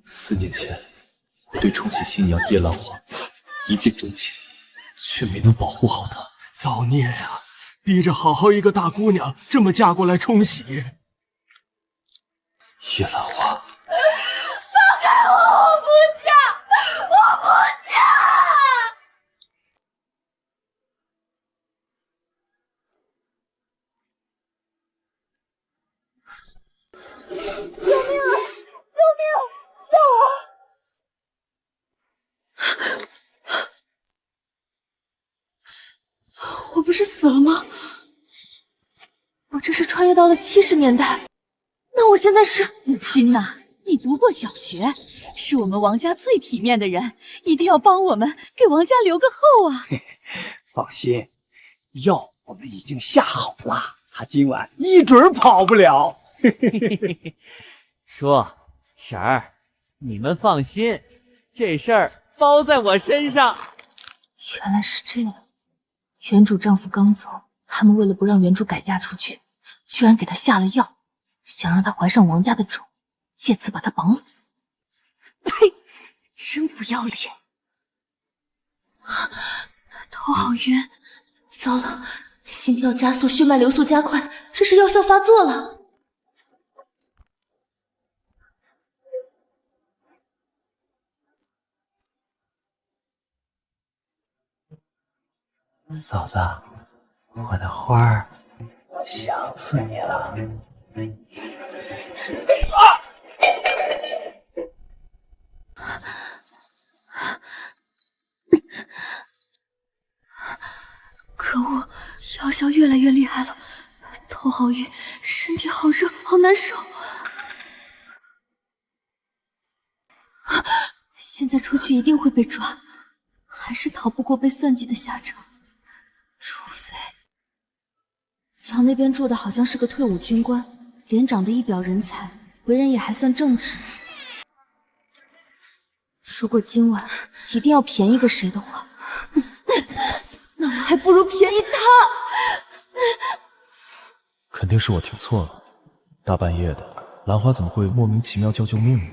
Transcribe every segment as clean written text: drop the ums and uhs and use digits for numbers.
4年前，我对冲喜新娘叶兰花一见钟情，却没能保护好她。造孽呀！逼着好好一个大姑娘这么嫁过来冲喜。叶兰花，放开我！我不嫁！我不嫁！救命啊！救命！救我！我不是死了吗？我这是穿越到了70年代，那我现在是……母君呐，你读过小学，是我们王家最体面的人，一定要帮我们给王家留个后啊！放心，药我们已经下好了，他今晚一准跑不了。说，婶儿，你们放心，这事儿包在我身上。原来是这样，原主丈夫刚走，他们为了不让原主改嫁出去，居然给她下了药，想让她怀上王家的种，借此把她绑死。呸！真不要脸！头好晕，糟了，心跳加速，血脉流速加快，这是药效发作了。嫂子，我的花儿想死你了。可恶，药效越来越厉害了，头好晕，身体好热，好难受。现在出去一定会被抓，还是逃不过被算计的下场。除非墙那边住的好像是个退伍军官，脸长得一表人才，为人也还算正直。如果今晚一定要便宜个谁的话，那我还不如便宜他。肯定是我听错了。大半夜的，兰花怎么会莫名其妙叫救命呢？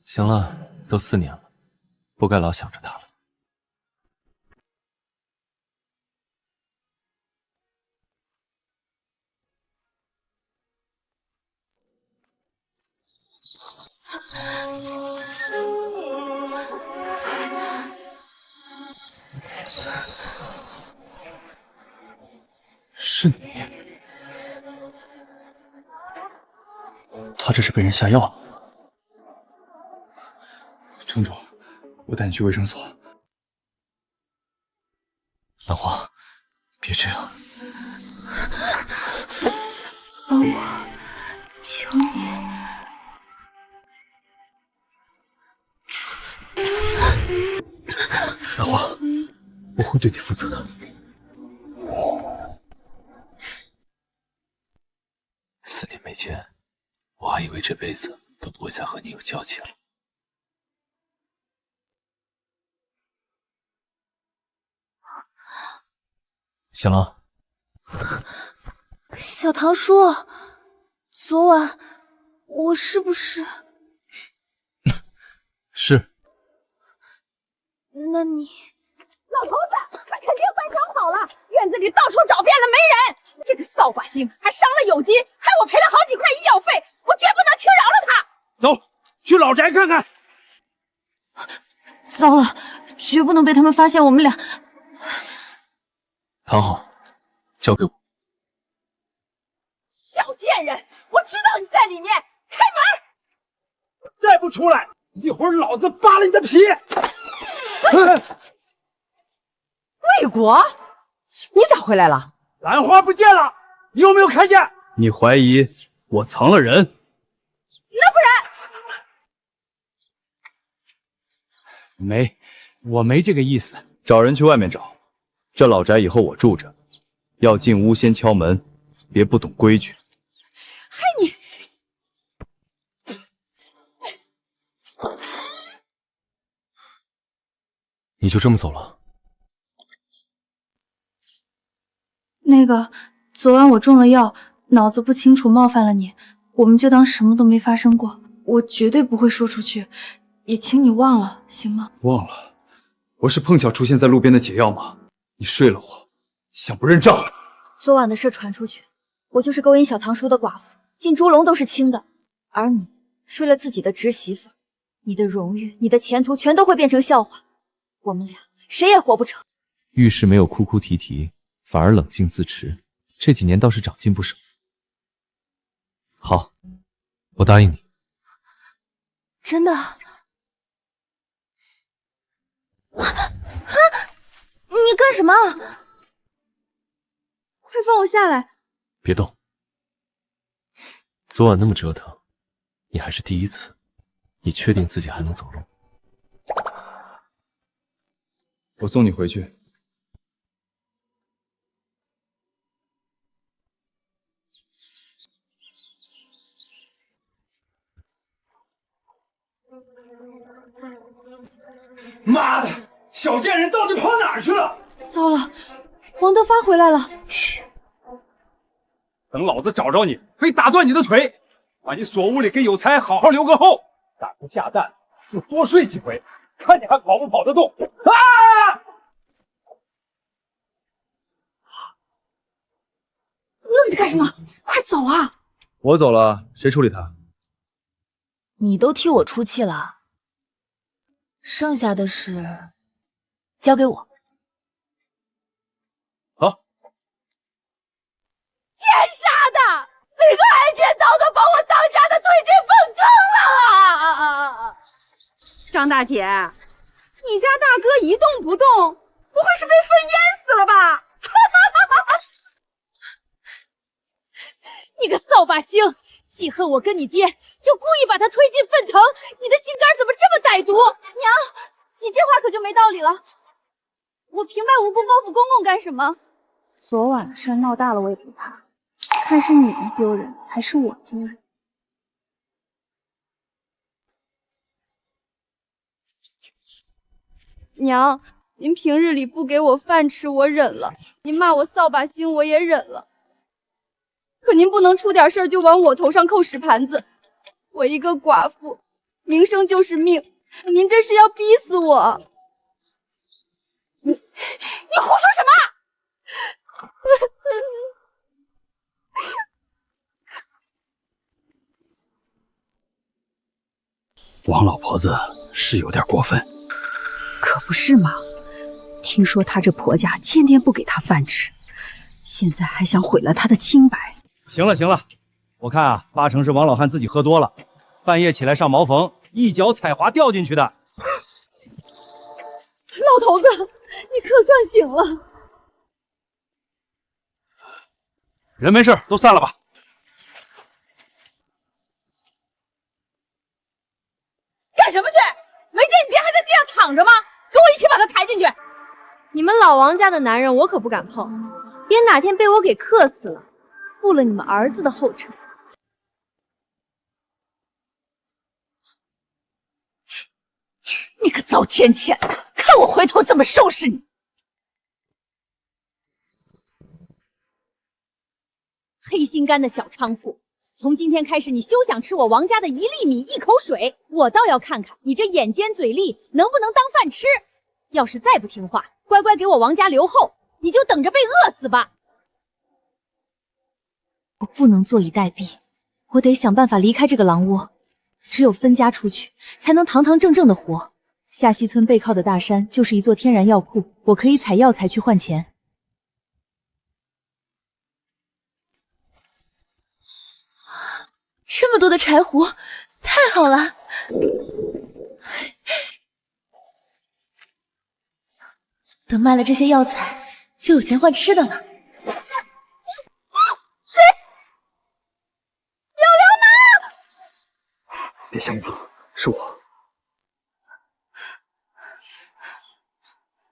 行了，都4年了，不该老想着她了。是你，他这是被人下药。城主，我带你去卫生所。兰花，别这样，帮我，求你。兰花，我会对你负责的。4年没见，我还以为这辈子都不会再和你有交集了。行了，小唐叔，昨晚我是不是……是。那你……老头子，他肯定翻墙跑了，院子里到处找遍了没人。这个扫把星还伤了有基，害我赔了好几块医药费，我绝不能轻饶了他。走，去老宅看看。糟了，绝不能被他们发现我们俩。躺好，交给我。小贱人，我知道你在里面，开门！再不出来，一会儿老子扒了你的皮！魏国，你咋回来了？兰花不见了，你有没有看见？你怀疑我藏了人？那不然……我没这个意思。找人去外面找。这老宅以后我住着，要进屋先敲门，别不懂规矩。害你！你就这么走了？那个，昨晚我中了药，脑子不清楚，冒犯了你，我们就当什么都没发生过。我绝对不会说出去，也请你忘了，行吗？忘了，我是碰巧出现在路边的解药吗？你睡了我，想不认账？昨晚的事传出去，我就是勾引小堂叔的寡妇，进猪笼都是轻的，而你睡了自己的侄媳妇，你的荣誉、你的前途全都会变成笑话，我们俩谁也活不成。遇事没有哭哭啼啼，反而冷静自持，这几年倒是长进不少。好，我答应你。真的？你干什么？快放我下来！别动。昨晚那么折腾，你还是第一次，你确定自己还能走路？我送你回去。妈的，小贱人到底跑哪儿去了？糟了，王德发回来了。嘘，等老子找着你，非打断你的腿，把你锁屋里给有才好好留个后。胆不下蛋，就多睡几回，看你还跑不跑得动。啊！愣着干什么？快走啊！我走了，谁处理他？你都替我出气了，剩下的事交给我。好。天杀的，那个矮贱刀都把我当家的推进粪坑了！张大姐，你家大哥一动不动，不会是被粪淹死了吧？你个扫把星，记恨我跟你爹，就故意把他推进粪坑，你的心肝怎么这么歹毒？娘，你这话可就没道理了。我平白无故报复公公干什么？昨晚的事闹大了，我也不怕，看是你们丢人，还是我丢人？娘，您平日里不给我饭吃，我忍了；您骂我扫把星，我也忍了。可您不能出点事儿就往我头上扣屎盘子。我一个寡妇，名声就是命，您这是要逼死我！你胡说什么？王老婆子是有点过分。可不是嘛！听说她这婆家天天不给她饭吃，现在还想毁了她的清白。行了行了，我看啊，8成是王老汉自己喝多了，半夜起来上茅房，一脚踩滑掉进去的。老头子，你可算醒了。人没事，都散了吧。干什么去？没见你爹还在地上躺着吗？跟我一起把他抬进去。你们老王家的男人我可不敢碰，别哪天被我给克死了，步了你们儿子的后尘。你个遭天谴的，看我回头怎么收拾你！黑心肝的小娼妇，从今天开始，你休想吃我王家的1粒米1口水！我倒要看看你这眼尖嘴利能不能当饭吃。要是再不听话，乖乖给我王家留后，你就等着被饿死吧！我不能坐以待毙，我得想办法离开这个狼窝。只有分家出去，才能堂堂正正的活。下西村背靠的大山就是一座天然药库，我可以采药材去换钱。这么多的柴胡，太好了！等卖了这些药材，就有钱换吃的了。谁？有流氓！别想我，是我。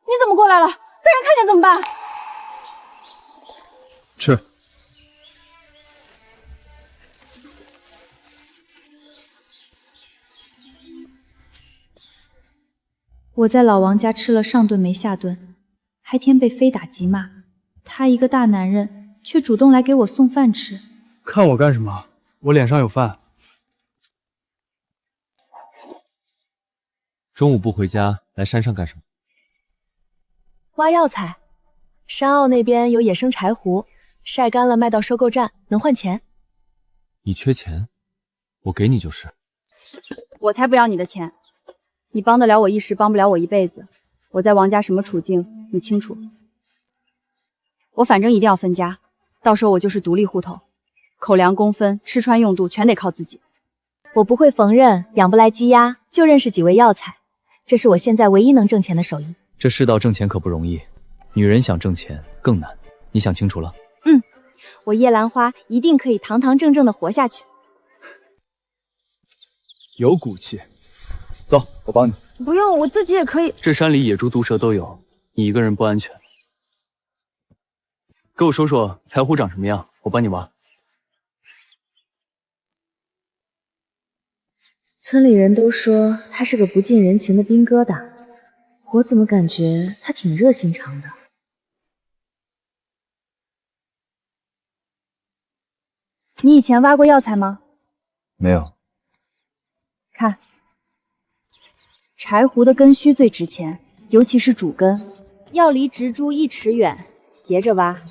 你怎么过来了？被人看见怎么办？吃。我在老王家吃了上顿没下顿，还天被非打即骂，他一个大男人却主动来给我送饭吃。看我干什么？我脸上有饭。中午不回家，来山上干什么？挖药材。山坳那边有野生柴胡，晒干了卖到收购站，能换钱。你缺钱，我给你就是。我才不要你的钱，你帮得了我一时，帮不了我一辈子。我在王家什么处境，你清楚。我反正一定要分家，到时候我就是独立户头，口粮公分，吃穿用度全得靠自己。我不会缝纫，养不来鸡鸭，就认识几味药材，这是我现在唯一能挣钱的手艺。这世道挣钱可不容易，女人想挣钱更难。你想清楚了？我叶兰花一定可以堂堂正正的活下去。有骨气。走，我帮你。不用，我自己也可以。这山里野猪毒蛇都有，你一个人不安全。给我说说柴胡长什么样，我帮你挖。村里人都说他是个不近人情的兵疙瘩，我怎么感觉他挺热心肠的？你以前挖过药材吗？没有。看，柴胡的根须最值钱，尤其是主根，要离植株1尺远，斜着挖，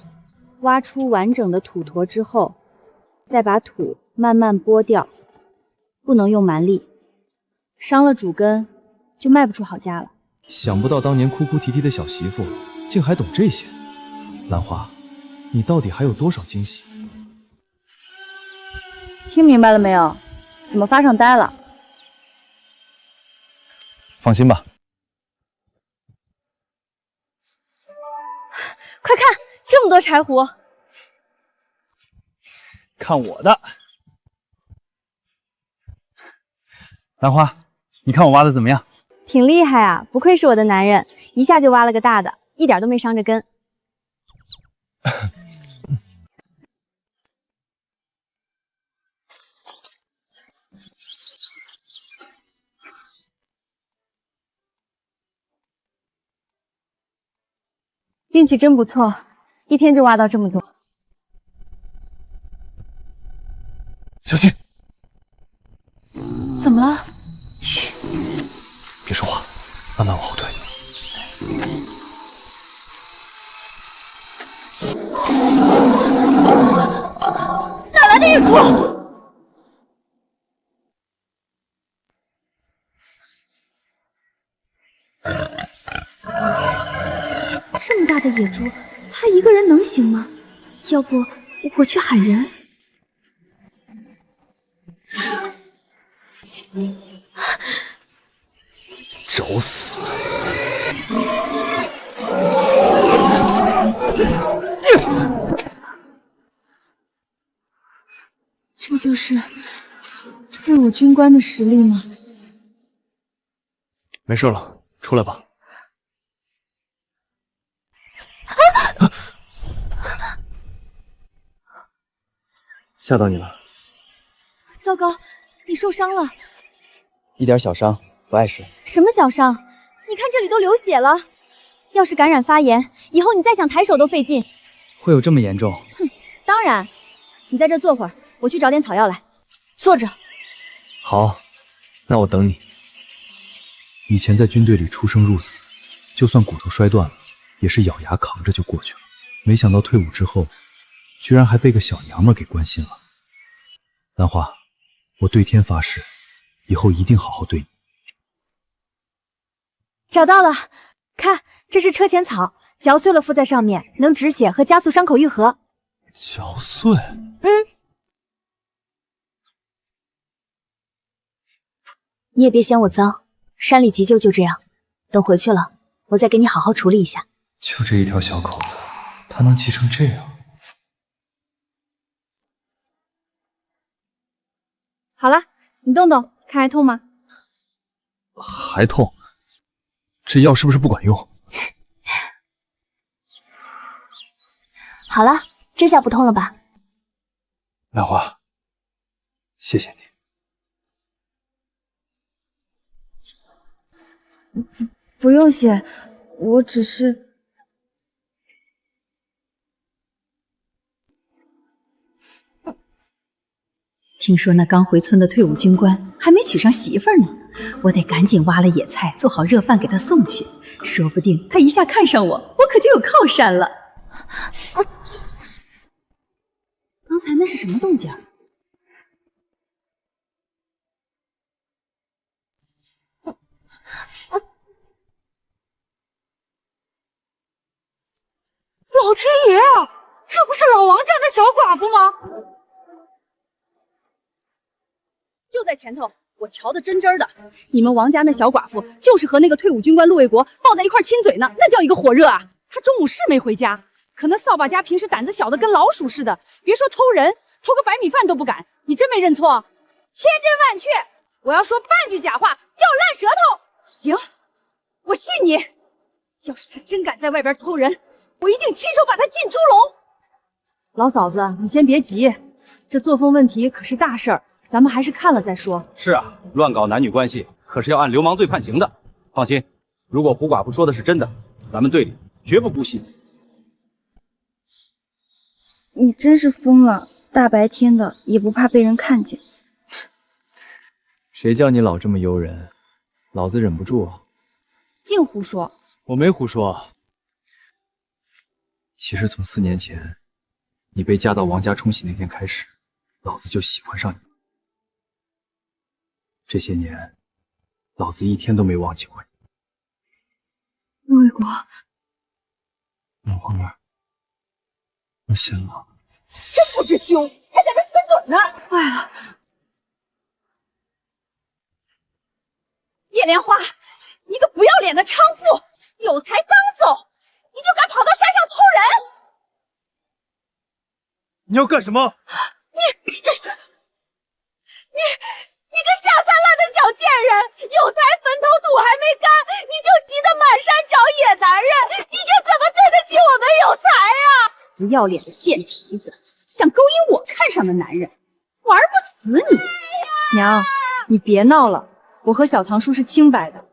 挖出完整的土坨之后，再把土慢慢剥掉，不能用蛮力，伤了主根就卖不出好价了。想不到当年哭哭啼啼的小媳妇，竟还懂这些。兰花，你到底还有多少惊喜？听明白了没有？怎么发上呆了？放心吧。快看，这么多柴胡！看我的。兰花，你看我挖的怎么样？挺厉害啊，不愧是我的男人，一下就挖了个大的，一点都没伤着根。运气真不错，一天就挖到这么多。小心！怎么了？嘘，别说话，慢慢往后退。哪来的野猪？这么大的野猪，他一个人能行吗？要不我去喊人？找死！这就是退伍军官的实力吗？没事了，出来吧。吓到你了？糟糕，你受伤了。一点小伤，不碍事。什么小伤？你看这里都流血了，要是感染发炎，以后你再想抬手都费劲。会有这么严重？哼，当然。你在这坐会儿，我去找点草药来。坐着。好，那我等你。以前在军队里出生入死，就算骨头摔断了，也是咬牙扛着就过去了。没想到退伍之后，居然还被个小娘们给关心了。兰花，我对天发誓，以后一定好好对你。找到了，看，这是车前草，嚼碎了敷在上面，能止血和加速伤口愈合。嚼碎？你也别嫌我脏，山里急救就这样，等回去了，我再给你好好处理一下。就这一条小口子，他能急成这样？好了，你动动，看还痛吗？还痛？这药是不是不管用？好了，这下不痛了吧？兰花，谢谢你。不用谢，我只是……听说那刚回村的退伍军官还没娶上媳妇儿呢，我得赶紧挖了野菜，做好热饭给他送去。说不定他一下看上我，我可就有靠山了。刚才那是什么动静？老天爷啊，这不是老王家的小寡妇吗？就在前头，我瞧得真真的。你们王家那小寡妇就是和那个退伍军官陆卫国抱在一块亲嘴呢，那叫一个火热啊！他中午是没回家，可那扫把家平时胆子小的跟老鼠似的，别说偷人，偷个白米饭都不敢。你真没认错？千真万确，我要说半句假话，叫我烂舌头。行，我信你。要是他真敢在外边偷人，我一定亲手把他进猪笼。老嫂子，你先别急，这作风问题可是大事儿。咱们还是看了再说。是啊，乱搞男女关系可是要按流氓罪判刑的。放心，如果胡寡妇说的是真的，咱们队里绝不姑息。你真是疯了，大白天的也不怕被人看见。谁叫你老这么悠人，老子忍不住啊！净胡说！我没胡说。其实从4年前你被嫁到王家冲喜那天开始，老子就喜欢上你。这些年，老子一天都没忘记过你。陆卫国，老黄儿，我信了。真不知羞，还在这吞嘴呢！坏了！叶莲花，你个不要脸的娼妇，有才刚走，你就敢跑到山上偷人！你要干什么？你个下三滥的小贱人，有才坟头土还没干，你就急得满山找野男人，你这怎么对得起我们有才啊？不要脸的贱蹄子，想勾引我看上的男人，玩不死你！娘，你别闹了，我和小唐叔是清白的。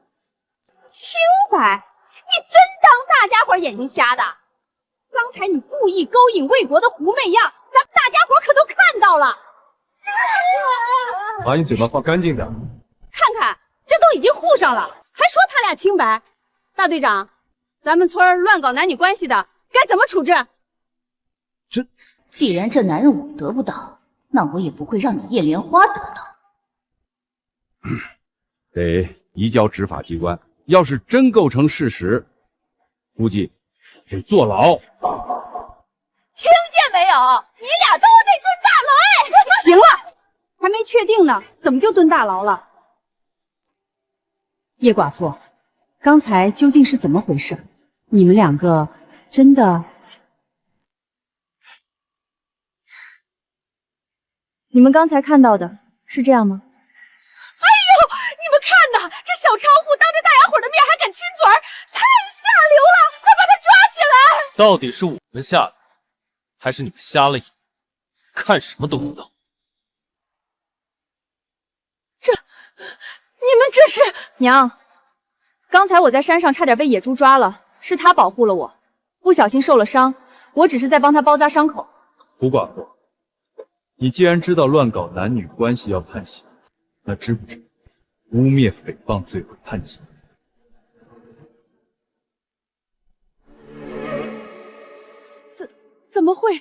清白？你真当大家伙眼睛瞎的？刚才你故意勾引魏国的狐媚样，咱们大家伙可都看到了。把你嘴巴放干净点。看看，这都已经护上了，还说他俩清白。大队长，咱们村乱搞男女关系的该怎么处置？既然这男人我得不到，那我也不会让你叶莲花得到。得移交执法机关，要是真构成事实，估计得坐牢。听见没有？你俩都得蹲大牢！行了，还没确定呢，怎么就蹲大牢了？叶寡妇，刚才究竟是怎么回事？你们两个真的……你们刚才看到的是这样吗？哎呦，你们看呐，这小娼妇当着大家伙的面还敢亲嘴儿，太下流了！快把她抓起来！到底是我们下的，还是你们瞎了眼，看什么都不到？你们这是……娘，刚才我在山上差点被野猪抓了，是他保护了我，不小心受了伤，我只是在帮他包扎伤口。胡寡妇，你既然知道乱搞男女关系要判刑，那知不知污蔑诽谤罪会判刑？怎么会？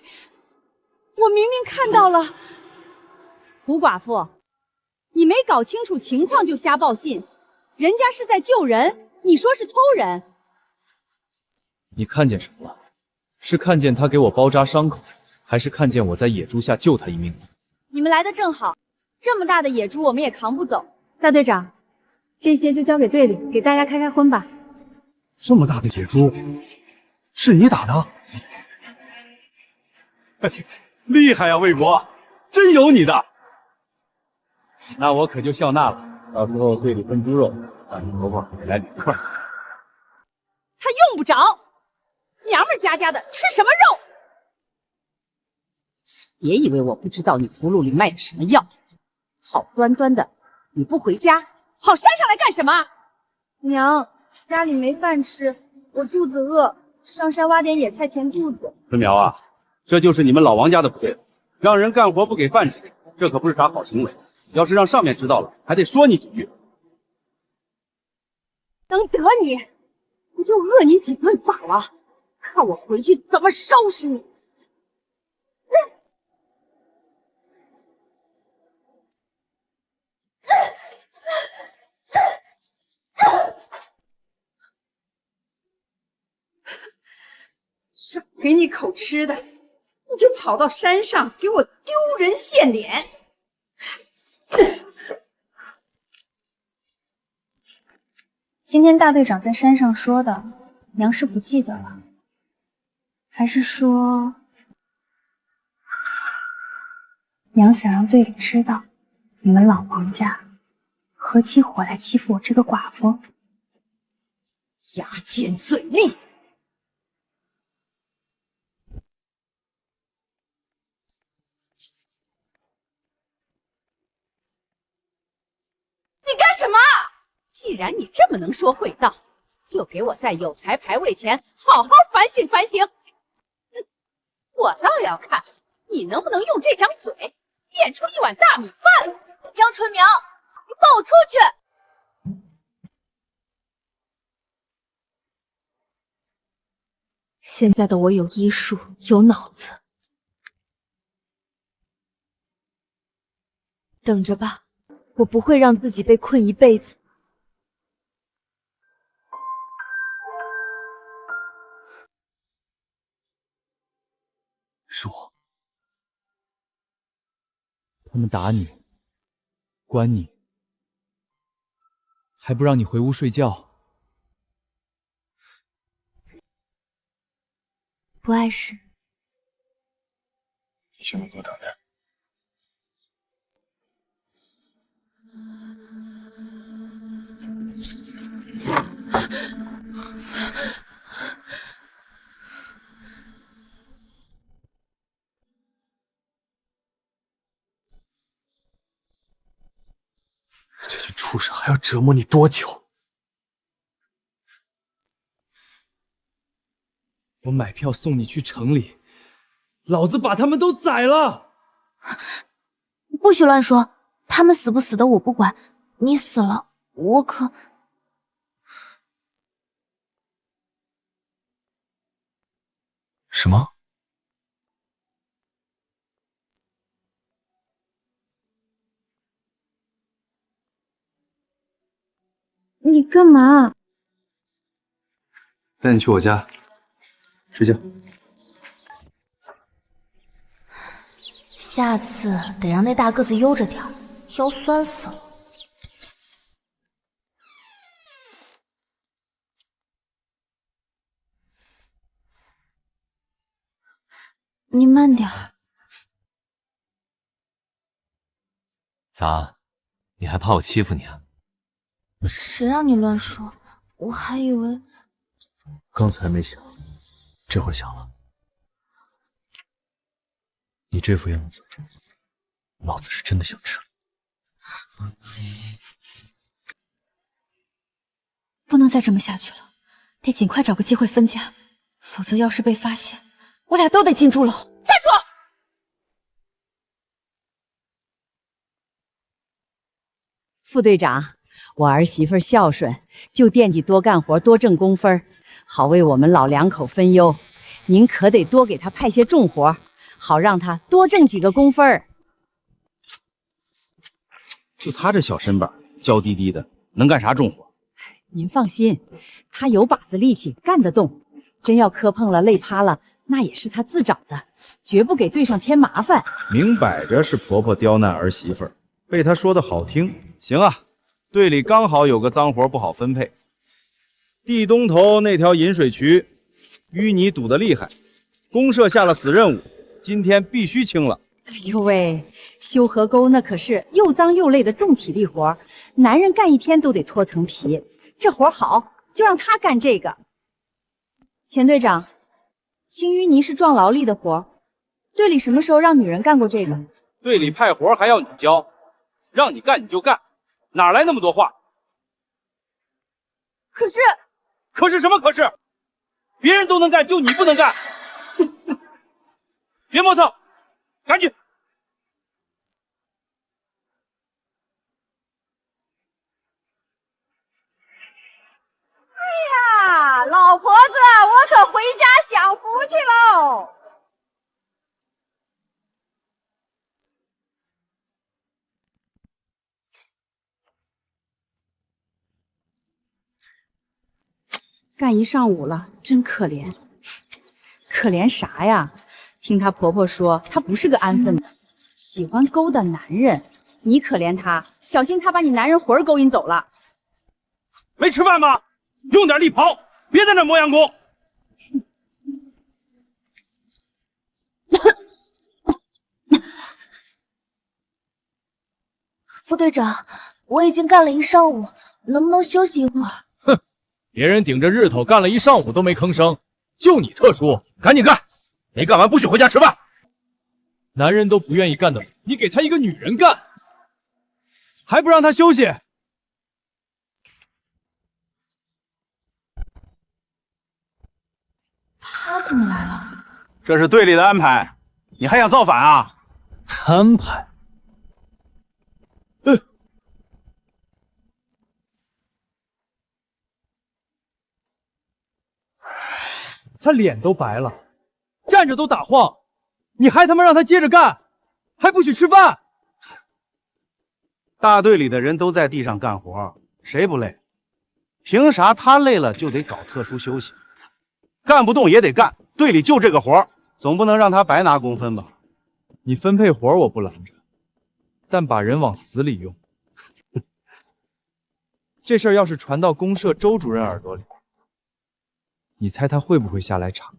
我明明看到了。胡寡妇，你没搞清楚情况就瞎报信，人家是在救人，你说是偷人。你看见什么了？是看见他给我包扎伤口，还是看见我在野猪下救他一命？你们来的正好，这么大的野猪我们也扛不走。大队长，这些就交给队里，给大家开开荤吧。这么大的野猪，是你打的？厉害呀，魏国，真有你的！那我可就笑纳了。到时候队里分猪肉，大牛萝卜也来2块。他用不着，娘们家家的吃什么肉？别以为我不知道你葫芦里卖的什么药，好端端的你不回家，跑山上来干什么？娘，家里没饭吃，我肚子饿，上山挖点野菜填肚子。春苗啊，这就是你们老王家的不对了，让人干活不给饭吃，这可不是啥好行为。要是让上面知道了，还得说你几句。能得你，不就饿你几顿咋了？看我回去怎么收拾你！少给你口吃的，你就跑到山上给我丢人现脸！今天大队长在山上说的，娘是不记得了，还是说娘想让队里知道，你们老王家合起伙来欺负我这个寡妇？牙尖嘴利！你干什么？既然你这么能说会道，就给我在有才排位前好好反省反省。我倒要看你能不能用这张嘴变出一碗大米饭来。江春苗，你放我出去！现在的我有医术，有脑子，等着吧，我不会让自己被困一辈子。是我，他们打你，关你，还不让你回屋睡觉。不碍事。你什么不等的？这群畜生还要折磨你多久？我买票送你去城里，老子把他们都宰了！不许乱说，他们死不死的我不管，你死了，我可……什么？你干嘛？带你去我家睡觉。下次得让那大个子悠着点，腰酸死了。你慢点儿。咋？你还怕我欺负你啊？谁让你乱说？我还以为……刚才没想，这会想了。你这副样子，老子是真的想吃了。不能再这么下去了，得尽快找个机会分家，否则要是被发现，我俩都得进猪牢。站住！副队长，我儿媳妇孝顺，就惦记多干活，多挣工分，好为我们老两口分忧。您可得多给她派些重活，好让她多挣几个工分。就他这小身板，娇滴滴的，能干啥重活？您放心，她有把子力气，干得动。真要磕碰了、累趴了，那也是她自找的，绝不给队上添麻烦。明摆着是婆婆刁难儿媳妇儿，被她说的好听。行啊，队里刚好有个脏活不好分配。地东头那条引水渠，淤泥堵得厉害，公社下了死任务，今天必须清了。哎呦喂，修河沟那可是又脏又累的重体力活，男人干一天都得脱层皮。这活好，就让他干这个。钱队长，清淤泥是壮劳力的活，队里什么时候让女人干过这个？队里派活还要你教，让你干你就干，哪来那么多话？可是什么可是？别人都能干，就你不能干！别磨蹭，赶紧！哎呀，老婆子，我可回家享福去喽！干一上午了，真可怜。可怜啥呀？听她婆婆说，她不是个安分的，喜欢勾搭男人。你可怜她，小心她把你男人魂儿勾引走了。没吃饭吗？用点力跑，别在那磨洋工。副队长，我已经干了一上午，能不能休息一会儿？哼，别人顶着日头干了一上午都没吭声，就你特殊，赶紧干！没干完不许回家吃饭。男人都不愿意干的，你给他一个女人干，还不让他休息？他怎么来了？这是队里的安排，你还想造反啊？安排？他脸都白了，站着都打晃，你还他妈让他接着干，还不许吃饭？大队里的人都在地上干活，谁不累？凭啥他累了就得搞特殊休息？干不动也得干，队里就这个活，总不能让他白拿工分吧？你分配活我不拦着，但把人往死里用，这事儿要是传到公社周主任耳朵里，你猜他会不会下来查？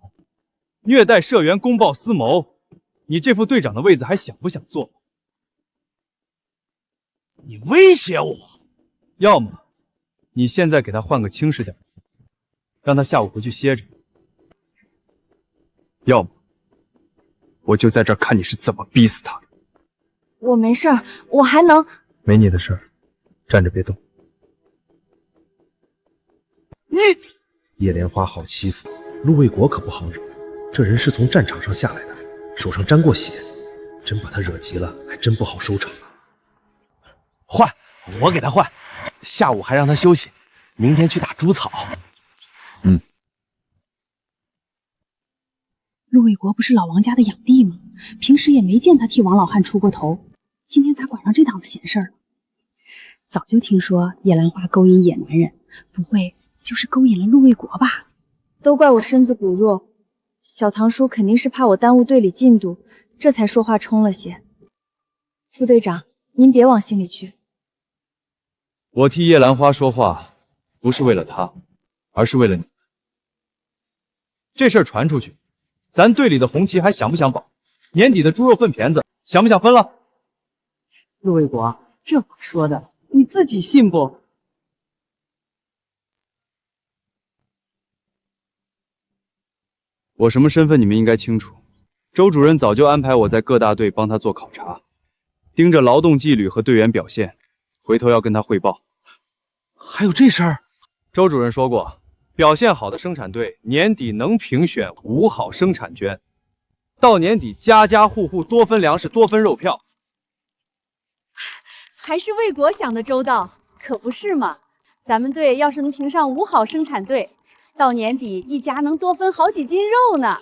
虐待社员、公报私谋，你这副队长的位子还想不想做？你威胁我？要么你现在给他换个轻视点，让他下午回去歇着；要么我就在这儿看你是怎么逼死他的。我没事儿，我还能……没你的事儿，站着别动。你叶莲花好欺负，陆卫国可不好惹。这人是从战场上下来的，手上沾过血，真把他惹急了，还真不好收场啊。换，我给他换，下午还让他休息，明天去打猪草。陆卫国不是老王家的养弟吗？平时也没见他替王老汉出过头，今天咋管上这档子闲事儿了？早就听说叶兰花勾引野男人，不会就是勾引了陆卫国吧？都怪我身子骨弱，小堂叔肯定是怕我耽误队里进度，这才说话冲了些。副队长，您别往心里去。我替叶兰花说话，不是为了她，而是为了你。这事儿传出去，咱队里的红旗还想不想保？年底的猪肉粪田子想不想分了？陆卫国，这话说的，你自己信不？我什么身份你们应该清楚。周主任早就安排我在各大队帮他做考察，盯着劳动纪律和队员表现，回头要跟他汇报。还有这事儿？周主任说过，表现好的生产队年底能评选5好生产捐，到年底家家户户多分粮食，多分肉票。还是卫国想的周到，可不是嘛？咱们队要是能评上5好生产队，到年底一家能多分好几斤肉呢。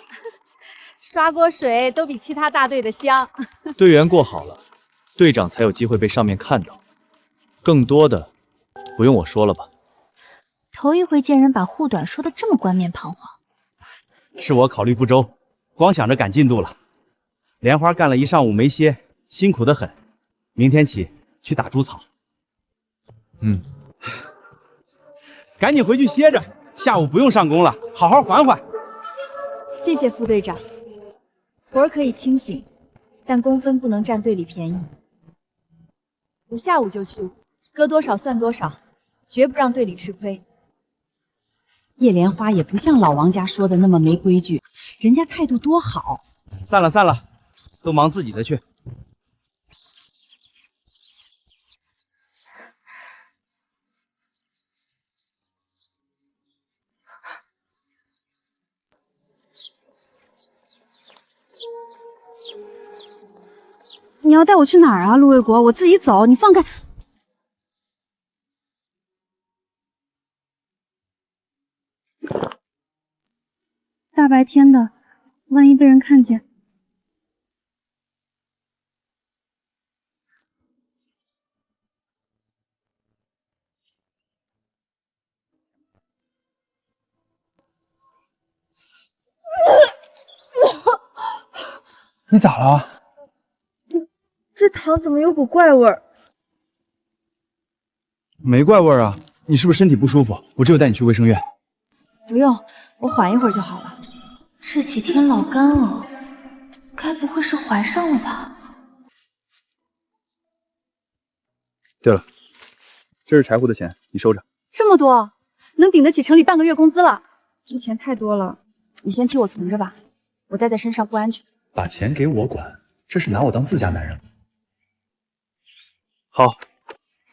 刷锅水都比其他大队的香。队员过好了，队长才有机会被上面看到。更多的，不用我说了吧？头一回见人把护短说的这么冠冕堂皇。是我考虑不周，光想着赶进度了。莲花干了一上午没歇，辛苦得很。明天起去打猪草。赶紧回去歇着，下午不用上工了，好好缓缓。谢谢副队长，活儿可以清醒，但工分不能占队里便宜。我下午就去，割多少算多少，绝不让队里吃亏。叶莲花也不像老王家说的那么没规矩，人家态度多好。散了散了，都忙自己的去。你要带我去哪儿啊，陆卫国？我自己走，你放开。大白天的，万一被人看见。你咋了？这汤怎么有股怪味儿？没怪味儿啊，你是不是身体不舒服？我这就带你去卫生院。不用，我缓一会儿就好了。这几天老干呕，该不会是怀上了吧？对了，这是柴胡的钱，你收着。这么多，能顶得起城里半个月工资了。这钱太多了，你先替我存着吧，我带在身上不安全。把钱给我管，这是拿我当自家男人了。好，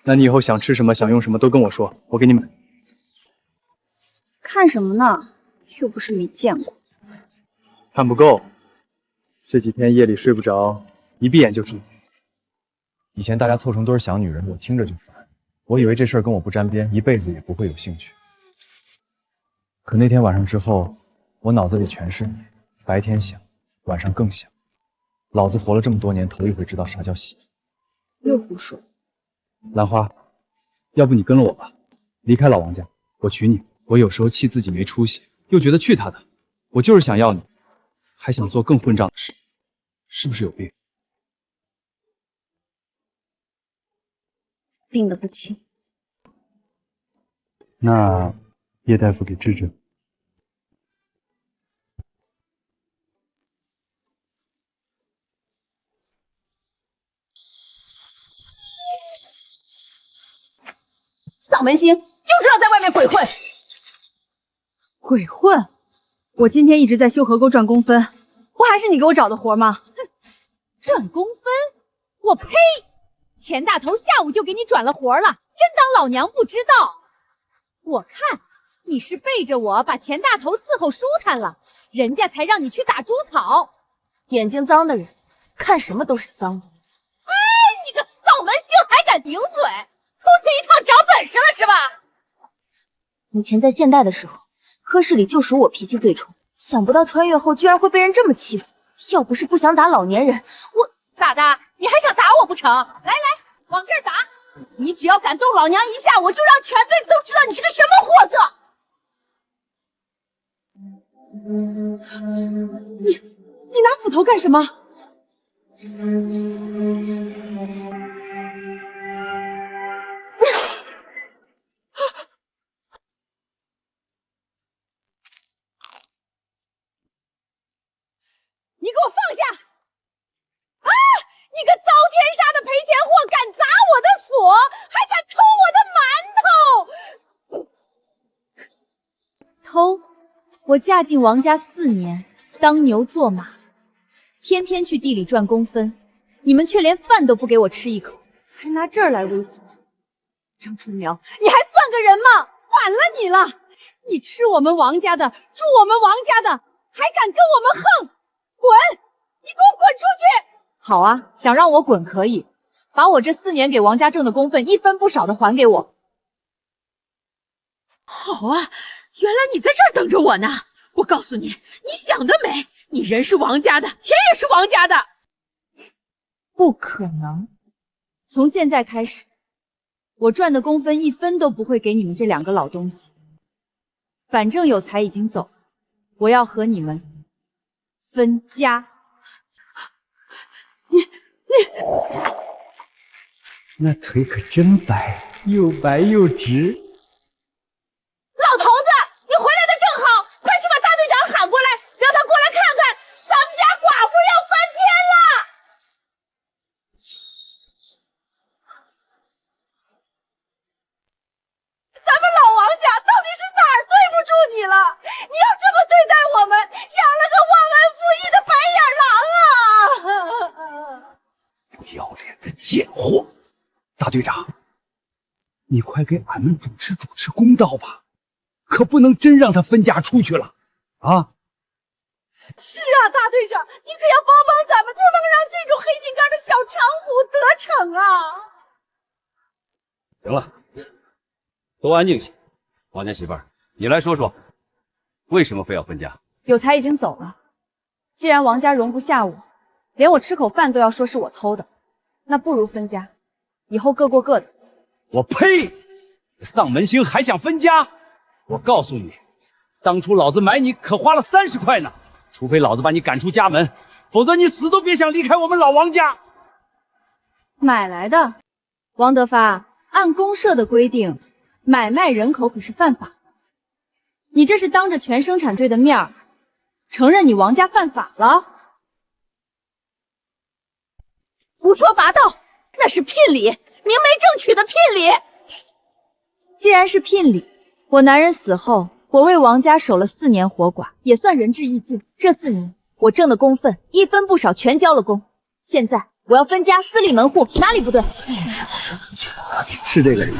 那你以后想吃什么、想用什么都跟我说，我给你买。看什么呢？又不是没见过。看不够，这几天夜里睡不着，一闭眼就知。以前大家凑成堆想女人，我听着就烦。我以为这事儿跟我不沾边，一辈子也不会有兴趣。可那天晚上之后，我脑子里全是你，白天想，晚上更想。老子活了这么多年，头一回知道啥叫喜。又胡说。兰花，要不你跟了我吧，离开老王家，我娶你。我有时候气自己没出息，又觉得去他的，我就是想要你，还想做更混账的事，是不是有病？病得不轻。那叶大夫给治治。丧门星就知道在外面鬼混。鬼混？我今天一直在修河沟赚工分，不还是你给我找的活吗？哼，赚工分？我呸！钱大头下午就给你转了活了，真当老娘不知道？我看你是背着我把钱大头伺候舒坦了，人家才让你去打猪草。眼睛脏的人，看什么都是脏的。哎，你个丧门星还敢顶嘴，出去一趟长本事了是吧？以前在现代的时候，科室里就属我脾气最冲，想不到穿越后居然会被人这么欺负。要不是不想打老年人，我咋的？你还想打我不成？来来，往这儿打！你只要敢动老娘一下，我就让全队都知道你是个什么货色！你拿斧头干什么？你给我放下！啊！你个遭天杀的赔钱货，敢砸我的锁，还敢偷我的馒头！偷？我嫁进王家4年，当牛做马，天天去地里赚工分，你们却连饭都不给我吃一口，还拿这儿来威胁。张春苗，你还算个人吗？反了你了！你吃我们王家的，住我们王家的，还敢跟我们横！滚！你给我滚出去！好啊，想让我滚可以，把我这4年给王家挣的工分一分不少的还给我。好啊，原来你在这儿等着我呢！我告诉你，你想得美！你人是王家的，钱也是王家的。不可能！从现在开始，我赚的工分一分都不会给你们这2个老东西。反正有才已经走，我要和你们分家。那腿可真白，又白又直。老头子，你回来的正好，快去把大队长喊过来，让他过来看看，咱们家寡妇要翻天了！咱们老王家到底是哪儿对不住你了？你要这么对待我们，养了个忘恩负义的白眼狼啊！不要脸的贱货！大队长，你快给俺们主持公道吧，可不能真让他分家出去了啊！是啊，大队长，你可要帮帮咱们，不能让这种黑心肝的小娼妇得逞啊！行了，都安静些。王家媳妇儿，你来说说，为什么非要分家？有才已经走了，既然王家容不下我，连我吃口饭都要说是我偷的，那不如分家，以后各过各的。我呸！丧门星还想分家？我告诉你，当初老子买你可花了30块呢，除非老子把你赶出家门，否则你死都别想离开我们老王家。买来的，王德发，按公社的规定，买卖人口可是犯法。你这是当着全生产队的面儿，承认你王家犯法了？胡说八道，那是聘礼，明媒正娶的聘礼。既然是聘礼，我男人死后，我为王家守了4年活寡，也算仁至义尽。这4年，我挣的工分一分不少，全交了工。现在我要分家，自立门户，哪里不对？是这个理由，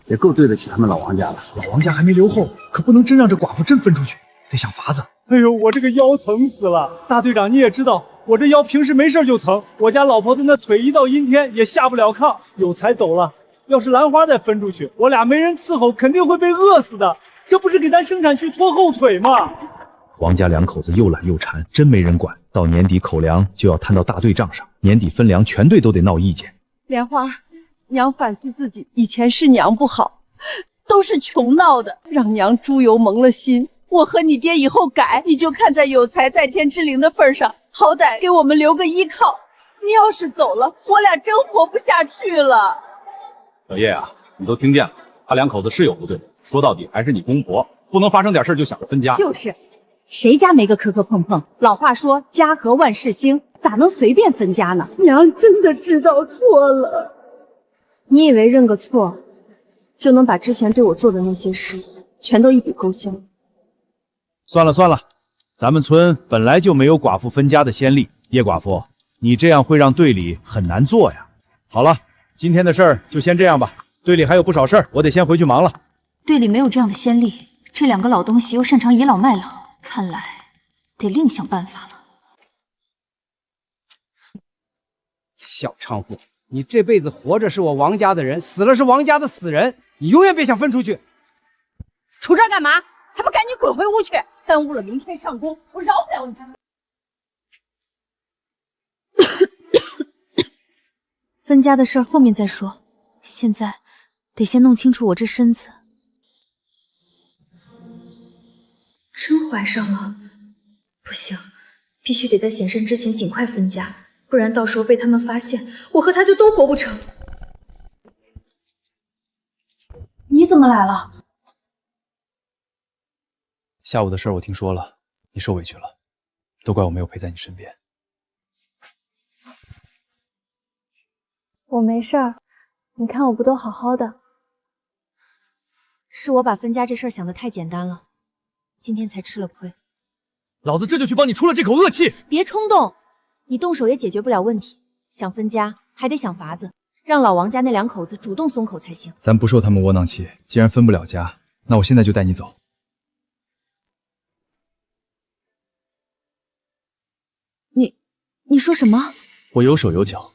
也够对得起他们老王家了。老王家还没留后，可不能真让这寡妇真分出去，得想法子。哎呦，我这个腰疼死了！大队长你也知道，我这腰平时没事就疼，我家老婆子那腿一到阴天也下不了炕。有才走了，要是兰花再分出去，我俩没人伺候，肯定会被饿死的。这不是给咱生产区拖后腿吗？王家2口子又懒又馋，真没人管。到年底口粮就要摊到大队账上，年底分粮全队都得闹意见。莲花，娘反思自己，以前是娘不好，都是穷闹的，让娘猪油蒙了心。我和你爹以后改，你就看在有才在天之灵的份上，好歹给我们留个依靠。你要是走了，我俩真活不下去了。小叶啊，你都听见了，他2口子是有不对，说到底还是你公婆，不能发生点事就想着分家。就是，谁家没个磕磕碰碰？老话说家和万事兴，咋能随便分家呢？娘真的知道错了。你以为认个错，就能把之前对我做的那些事全都一笔勾销？算了算了，咱们村本来就没有寡妇分家的先例，叶寡妇，你这样会让队里很难做呀。好了，今天的事儿就先这样吧，队里还有不少事儿，我得先回去忙了。队里没有这样的先例，这2个老东西又擅长倚老卖老，看来得另想办法了。小娼妇，你这辈子活着是我王家的人，死了是王家的死人，你永远别想分出去。杵这儿干嘛？还不赶紧滚回屋去！耽误了明天上工，我饶不了你。分家的事儿后面再说，现在得先弄清楚我这身子。真怀上了？不行，必须得在显身之前尽快分家，不然到时候被他们发现，我和他就都活不成。你怎么来了？下午的事儿我听说了，你受委屈了，都怪我没有陪在你身边。我没事儿，你看我不都好好的？是我把分家这事儿想得太简单了，今天才吃了亏。老子这就去帮你出了这口恶气。别冲动，你动手也解决不了问题。想分家还得想法子，让老王家那2口子主动松口才行。咱不受他们窝囊气，既然分不了家，那我现在就带你走。你说什么？我有手有脚，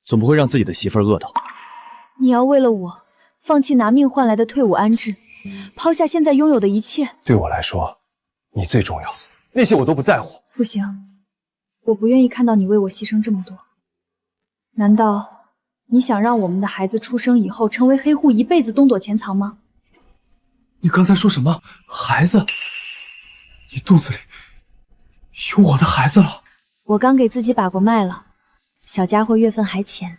总不会让自己的媳妇儿饿到。你要为了我，放弃拿命换来的退伍安置，抛下现在拥有的一切？对我来说，你最重要，那些我都不在乎。不行，我不愿意看到你为我牺牲这么多。难道你想让我们的孩子出生以后成为黑户，一辈子东躲潜藏吗？你刚才说什么？孩子？你肚子里有我的孩子了？我刚给自己把过脉了，小家伙月份还浅。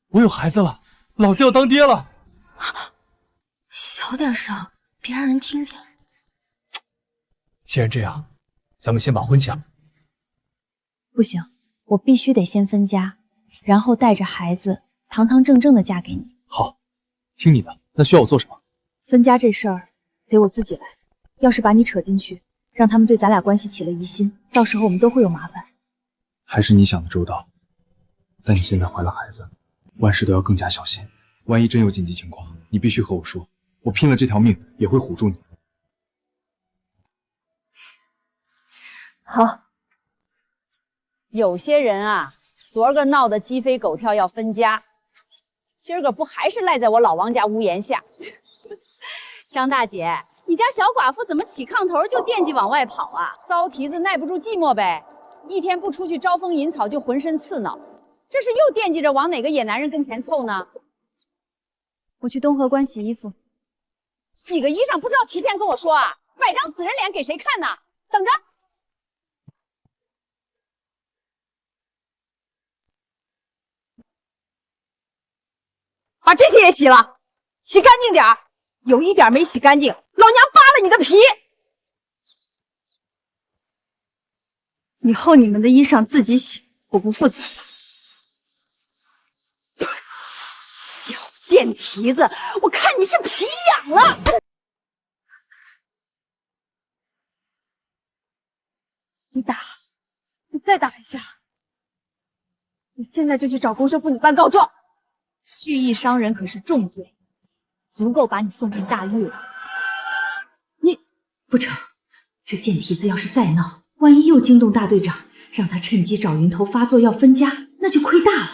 我有孩子了，老子要当爹了！小点声，别让人听见。既然这样，咱们先把婚抢。不行，我必须得先分家，然后带着孩子堂堂正正的嫁给你。好，听你的。那需要我做什么？分家这事儿得我自己来。要是把你扯进去，让他们对咱俩关系起了疑心，到时候我们都会有麻烦。还是你想的周到，但你现在怀了孩子，万事都要更加小心。万一真有紧急情况，你必须和我说，我拼了这条命也会唬住你。好。有些人啊，昨儿个闹得鸡飞狗跳要分家，今儿个不还是赖在我老王家屋檐下？张大姐，你家小寡妇怎么起炕头就惦记往外跑啊？骚蹄子耐不住寂寞呗，一天不出去招风引草就浑身刺挠，这是又惦记着往哪个野男人跟前凑呢？我去东河关洗衣服。洗个衣裳不知道提前跟我说啊？摆张死人脸给谁看呢？等着。把这些也洗了，洗干净点儿，有一点没洗干净，老娘扒了你的皮！以后你们的衣裳自己洗，我不负责。小贱蹄子，我看你是皮痒了！你打，你再打一下，你现在就去找公社妇女办告状。蓄意伤人可是重罪，足够把你送进大狱了。不成，这贱蹄子要是再闹，万一又惊动大队长，让他趁机找云头发作要分家，那就亏大了。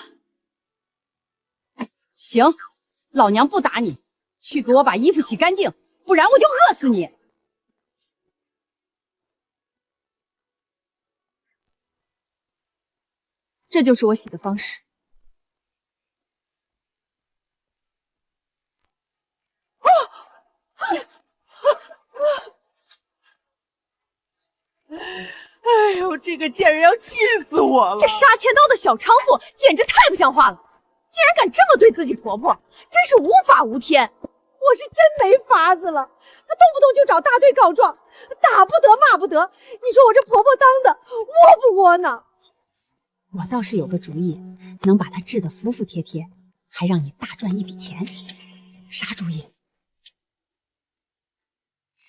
行，老娘不打你，去给我把衣服洗干净，不然我就饿死你！这就是我洗的方式。哎呦，这个贱人要气死我了！这杀千刀的小娼妇简直太不像话了，竟然敢这么对自己婆婆，真是无法无天！我是真没法子了，她动不动就找大队告状，打不得骂不得，你说我这婆婆当的窝不窝囊？我倒是有个主意，能把她治得服服帖帖，还让你大赚一笔钱。啥主意？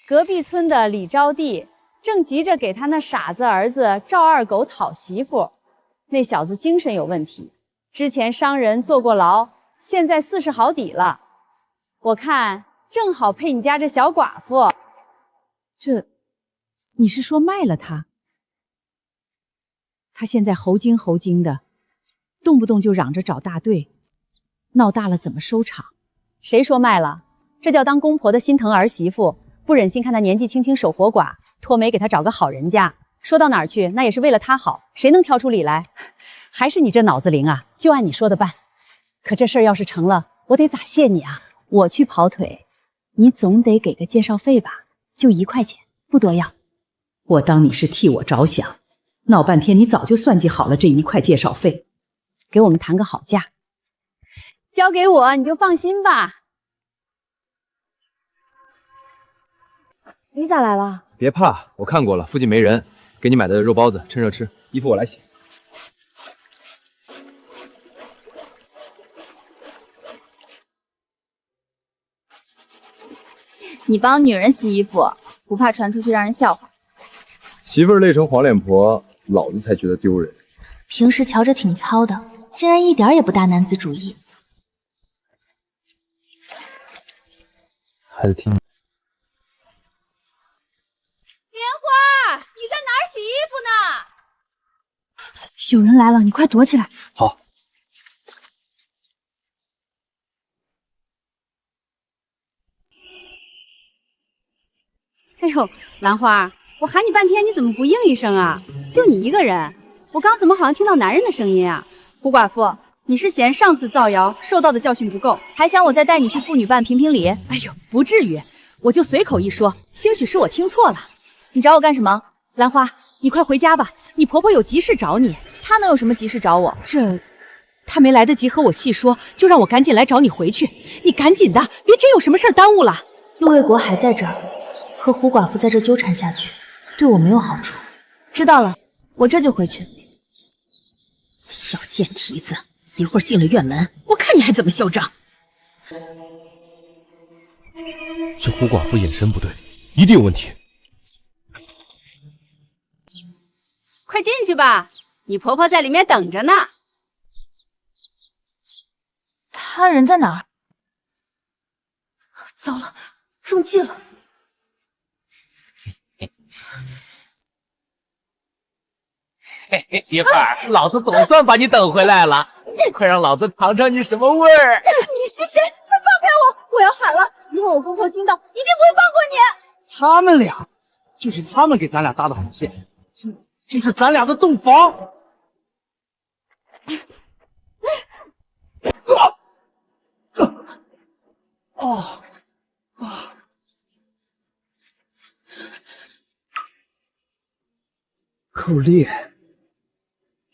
隔壁村的李招娣正急着给他那傻子儿子赵二狗讨媳妇，那小子精神有问题，之前伤人坐过牢，现在40好底了。我看正好配你家这小寡妇。你是说卖了他？他现在猴精猴精的，动不动就嚷着找大队，闹大了怎么收场？谁说卖了？这叫当公婆的心疼儿媳妇，不忍心看他年纪轻轻守活寡，托媒给他找个好人家。说到哪儿去，那也是为了他好，谁能挑出理来？还是你这脑子灵啊，就按你说的办。可这事儿要是成了，我得咋谢你啊？我去跑腿，你总得给个介绍费吧？就1块钱，不多要。我当你是替我着想，闹半天你早就算计好了这1块介绍费，给我们谈个好价。交给我，你就放心吧。你咋来了？别怕，我看过了，附近没人。给你买的肉包子，趁热吃。衣服我来洗。你帮女人洗衣服，不怕传出去让人笑话？媳妇儿累成黄脸婆，老子才觉得丢人。平时瞧着挺糙的，竟然一点也不大男子主义。还得听。莲花，你在哪儿洗衣服呢？有人来了，你快躲起来！好。哎呦，兰花，我喊你半天，你怎么不应一声啊？就你一个人，我刚怎么好像听到男人的声音啊？胡寡妇，你是嫌上次造谣受到的教训不够，还想我再带你去妇女办评评理？哎呦，不至于，我就随口一说，兴许是我听错了。你找我干什么？兰花，你快回家吧，你婆婆有急事找你。她能有什么急事找我？她没来得及和我细说，就让我赶紧来找你回去。你赶紧的，别真有什么事耽误了。陆卫国还在这儿，和胡寡妇在这纠缠下去，对我没有好处。知道了，我这就回去。小贱蹄子，一会儿进了院门，我看你还怎么嚣张！这胡寡妇眼神不对，一定有问题。快进去吧，你婆婆在里面等着呢。她人在哪儿？糟了，中计了！嘿嘿，媳妇儿，老子总算把你等回来了，快让老子尝尝你什么味儿！你是谁？快放开我！我要喊了，以后我公婆听到一定不会放过你。他们俩，就是他们给咱俩搭的红线，这是咱俩的洞房。哦，啊！寇烈，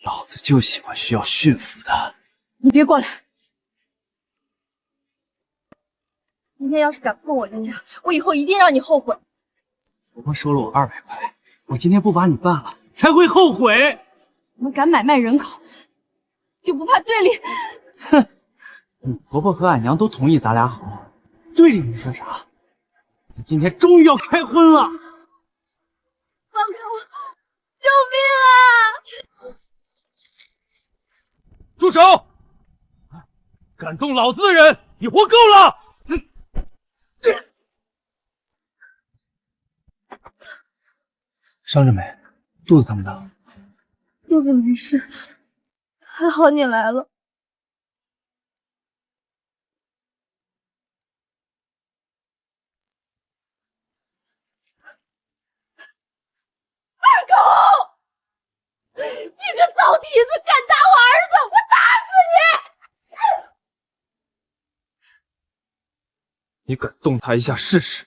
老子就喜欢需要驯服的。你别过来！今天要是敢碰我一下，我以后一定让你后悔。婆婆收了我200块，我今天不把你办了，才会后悔。你们敢买卖人口，就不怕队里？哼，你婆婆和俺娘都同意咱俩好，队里能说啥？子今天终于要开荤了！放开我！救命啊！住手！敢动老子的人，你活够了！伤着没？肚子疼不疼？肚子没事，还好你来了。二狗，你个骚蹄子，敢打我儿子，我打死你！你敢动他一下试试？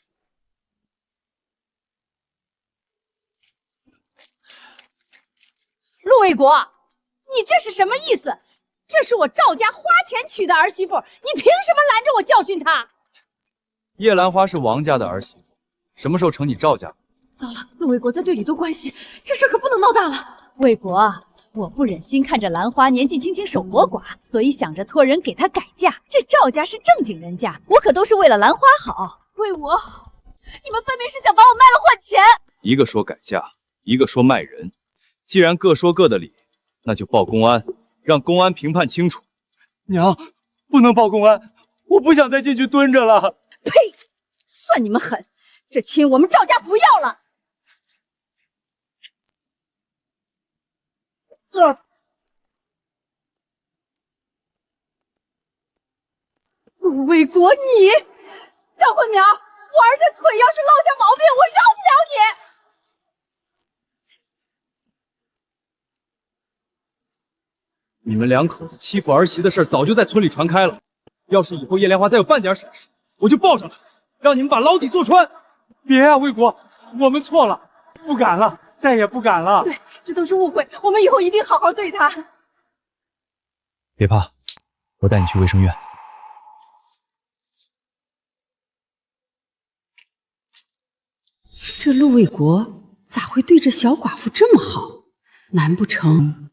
陆卫国，你这是什么意思？这是我赵家花钱娶的儿媳妇，你凭什么拦着我教训她？叶兰花是王家的儿媳妇，什么时候成你赵家？糟了，陆卫国在队里都关心，这事可不能闹大了。卫国，我不忍心看着兰花年纪轻轻守活寡，所以想着托人给她改嫁。这赵家是正经人家，我可都是为了兰花好。为我，你们分明是想把我卖了换钱。一个说改嫁，一个说卖人。既然各说各的理，那就报公安，让公安评判清楚。娘，不能报公安，我不想再进去蹲着了。呸！算你们狠，这亲我们赵家不要了。陆卫国，你张慧苗，我儿子腿要是落下毛病，我饶不了你。你们两口子欺负儿媳的事早就在村里传开了，要是以后叶莲花再有半点闪失，我就报上去，让你们把牢底坐穿。别啊，卫国，我们错了，不敢了，再也不敢了。对，这都是误会，我们以后一定好好对他。别怕，我带你去卫生院。这陆卫国咋会对这小寡妇这么好？难不成……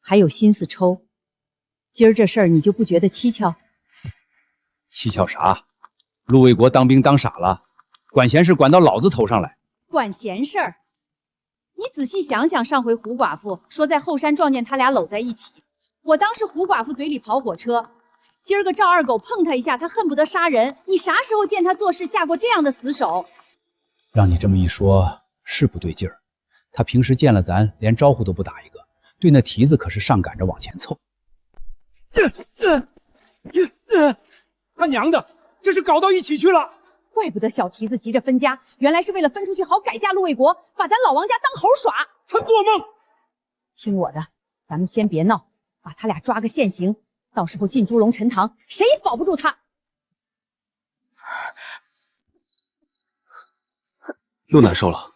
还有心思抽？今儿这事儿你就不觉得蹊跷？蹊跷啥？陆卫国当兵当傻了，管闲事管到老子头上来。管闲事儿？你仔细想想，上回胡寡妇说在后山撞见他俩搂在一起，我当时胡寡妇嘴里跑火车，今儿个赵二狗碰他一下，他恨不得杀人。你啥时候见他做事下过这样的死手？让你这么一说，是不对劲儿。他平时见了咱连招呼都不打一个，对那蹄子可是上赶着往前凑。他娘的，这是搞到一起去了！怪不得小蹄子急着分家，原来是为了分出去好改嫁陆卫国，把咱老王家当猴耍。他做梦！听我的，咱们先别闹，把他俩抓个现行，到时候进猪笼陈塘，谁也保不住他。又难受了。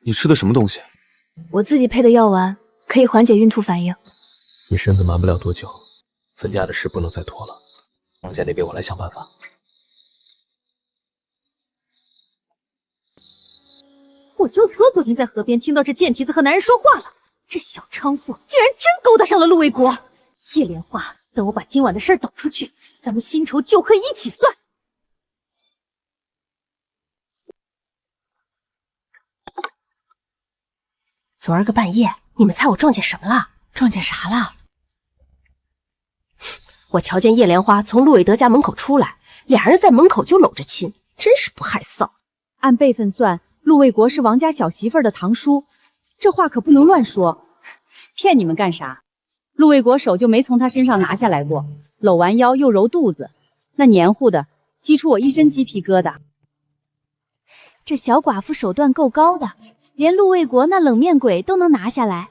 你吃的什么东西？我自己配的药丸，可以缓解孕吐反应。你身子瞒不了多久，分家的事不能再拖了。王家那边我来想办法。我就说昨天在河边听到这贱蹄子和男人说话了，这小娼妇竟然真勾搭上了陆卫国。叶莲花，等我把今晚的事抖出去，咱们新仇旧恨一起算。昨儿个半夜，你们猜我撞见什么了？撞见啥了？我瞧见叶莲花从陆伟德家门口出来，俩人在门口就搂着亲，真是不害臊。按辈分算，陆卫国是王家小媳妇儿的堂叔，这话可不能乱说。骗你们干啥？陆卫国手就没从他身上拿下来过，搂完腰又揉肚子，那黏糊的激出我一身鸡皮疙瘩。这小寡妇手段够高的，连陆卫国那冷面鬼都能拿下来。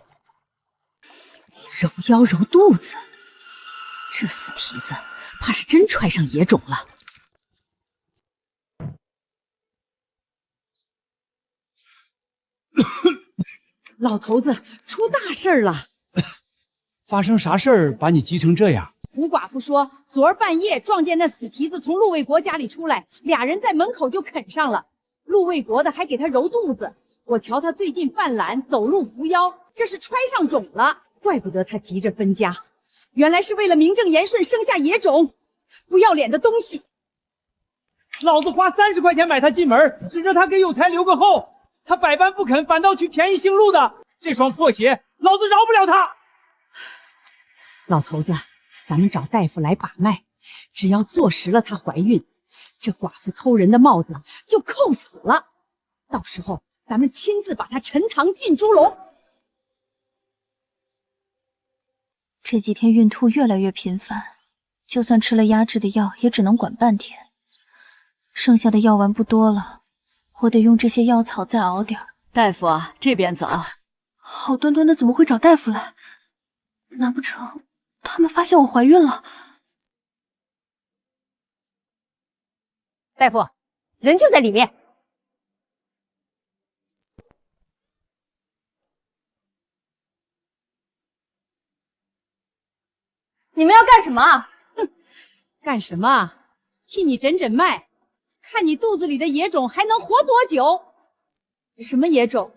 揉腰揉肚子，这死蹄子怕是真揣上野种了。老头子，出大事儿了！发生啥事儿把你急成这样？胡寡妇说，昨儿半夜撞见那死蹄子从陆卫国家里出来，俩人在门口就啃上了。陆卫国的还给他揉肚子，我瞧他最近犯懒，走路扶腰，这是揣上种了。怪不得他急着分家，原来是为了名正言顺生下野种，不要脸的东西！老子花30块钱买他进门，指着他给有才留个后，他百般不肯，反倒取便宜姓陆的。这双破鞋，老子饶不了他！老头子，咱们找大夫来把脉，只要坐实了她怀孕，这寡妇偷人的帽子就扣死了。到时候咱们亲自把她沉塘进猪笼。这几天孕吐越来越频繁，就算吃了压制的药，也只能管半天。剩下的药丸不多了，我得用这些药草再熬点。大夫，这边走。好端端的怎么会找大夫来？难不成他们发现我怀孕了？大夫，人就在里面。你们要干什么？哼，干什么？替你诊诊脉，看你肚子里的野种还能活多久？什么野种？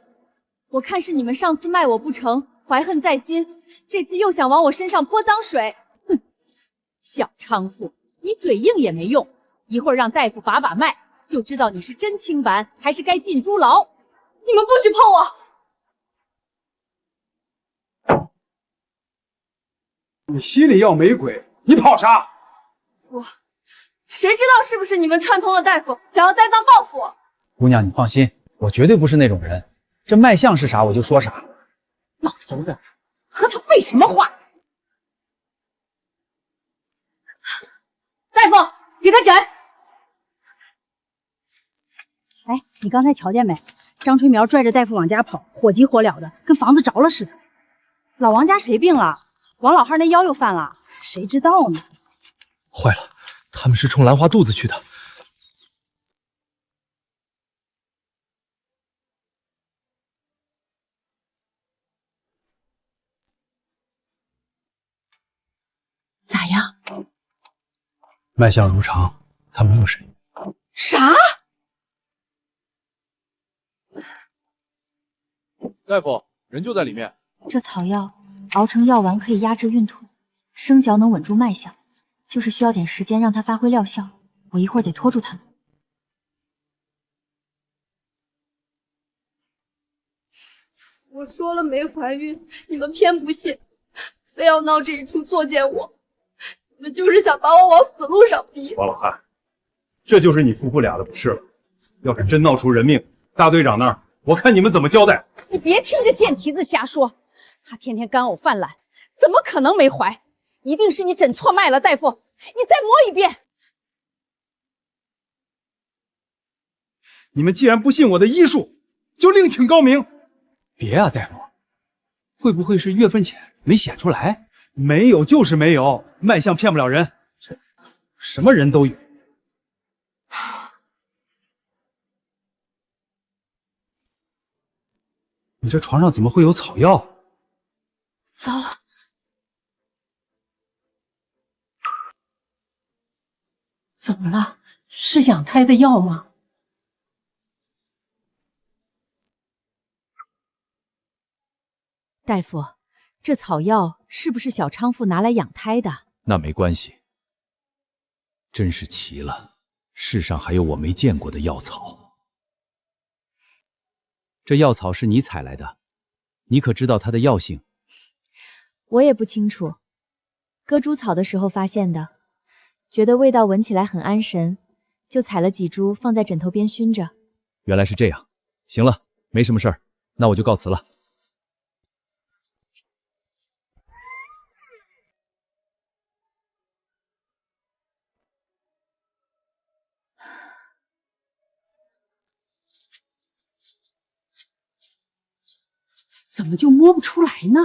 我看是你们上次卖我不成，怀恨在心，这次又想往我身上泼脏水。哼，小娼妇，你嘴硬也没用，一会儿让大夫把把脉，就知道你是真清白还是该进猪牢。你们不许碰我！你心里要没鬼，你跑啥？谁知道是不是你们串通了大夫，想要栽赃报复我？姑娘，你放心，我绝对不是那种人。这脉象是啥我就说啥。老头子，和他废什么话？大夫，给他诊。哎，你刚才瞧见没？张春苗拽着大夫往家跑，火急火燎的，跟房子着了似的。老王家谁病了？王老汉那腰又犯了，谁知道呢？坏了，他们是冲兰花肚子去的。咋样？脉象如常，他没有声音。啥？大夫，人就在里面。这草药熬成药丸可以压制孕吐，生嚼能稳住脉象，就是需要点时间让它发挥疗效。我一会儿得拖住他们。我说了没怀孕，你们偏不信，非要闹这一出作践我。你们就是想把我往死路上逼。王老汉，这就是你夫妇俩的不是了。要是真闹出人命，大队长那儿，我看你们怎么交代。你别听这贱蹄子瞎说，他天天干呕犯懒，怎么可能没怀？一定是你诊错脉了，大夫，你再摸一遍。你们既然不信我的医术，就另请高明。别啊，大夫，会不会是月份浅没显出来？没有就是没有，脉象骗不了人，什么人都有。你这床上怎么会有草药？糟了！怎么了？是养胎的药吗？大夫，这草药是不是小娼妇拿来养胎的？那没关系，真是奇了，世上还有我没见过的药草。这药草是你采来的，你可知道它的药性？我也不清楚，割猪草的时候发现的，觉得味道闻起来很安神，就采了几株放在枕头边熏着。原来是这样，行了，没什么事儿，那我就告辞了。怎么就摸不出来呢？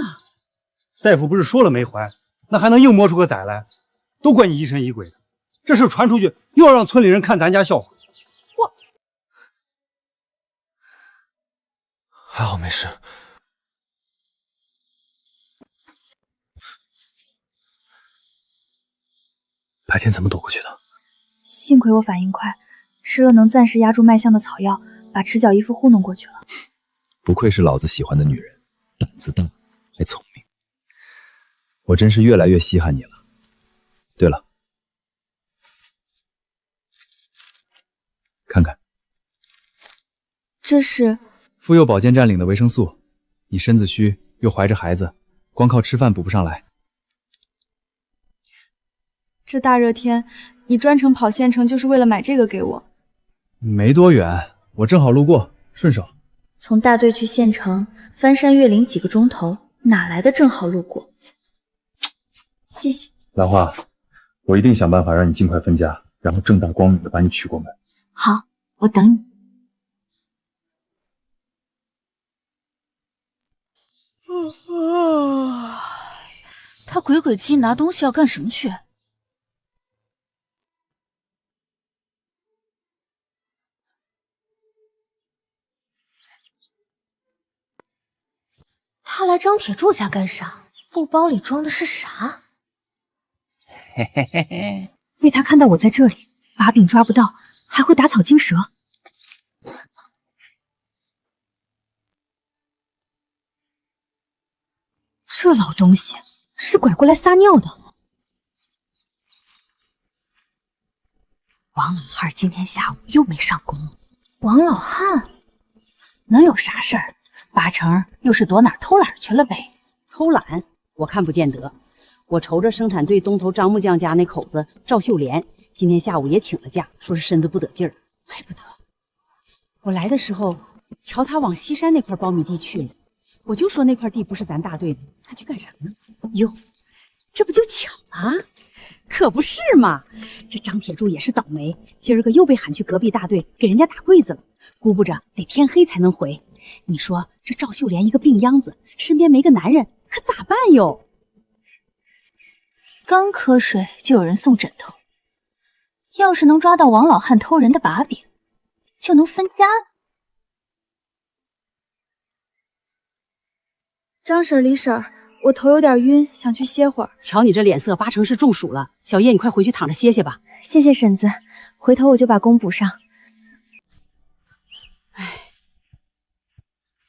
大夫不是说了没怀，那还能硬摸出个崽来？都怪你疑神疑鬼的，这事传出去又要让村里人看咱家笑话。还好没事。白天怎么躲过去的？幸亏我反应快，吃了能暂时压住脉象的草药，把赤脚姨夫糊弄过去了。不愧是老子喜欢的女人，胆子大还聪明。我真是越来越稀罕你了。对了，看看，这是妇幼保健站领的维生素。你身子虚，又怀着孩子，光靠吃饭补不上来。这大热天，你专程跑县城就是为了买这个给我？没多远，我正好路过，顺手。从大队去县城，翻山越岭几个钟头，哪来的正好路过？谢谢。兰花，我一定想办法让你尽快分家，然后正大光明的把你娶过门。好，我等你。他鬼鬼祟拿东西要干什么去？他来张铁柱家干啥？布包里装的是啥？嘿嘿嘿嘿，被他看到我在这里，把柄抓不到，还会打草惊蛇。这老东西是拐过来撒尿的。王老汉今天下午又没上工。王老汉能有啥事儿？八成又是躲哪儿偷懒去了呗。偷懒我看不见得，我瞅着生产队东头张木匠家那口子赵秀莲，今天下午也请了假，说是身子不得劲儿。怪不得我来的时候瞧他往西山那块苞米地去了，我就说那块地不是咱大队的，他去干啥呢？哟，这不就巧了？可不是嘛，这张铁柱也是倒霉，今儿个又被喊去隔壁大队给人家打柜子了，估摸着得天黑才能回。你说这赵秀莲一个病秧子，身边没个男人，可咋办哟？刚瞌睡就有人送枕头，要是能抓到王老汉偷人的把柄，就能分家了。张婶、李婶，我头有点晕，想去歇会儿。瞧你这脸色，八成是中暑了。小叶，你快回去躺着歇歇吧。谢谢婶子，回头我就把工补上。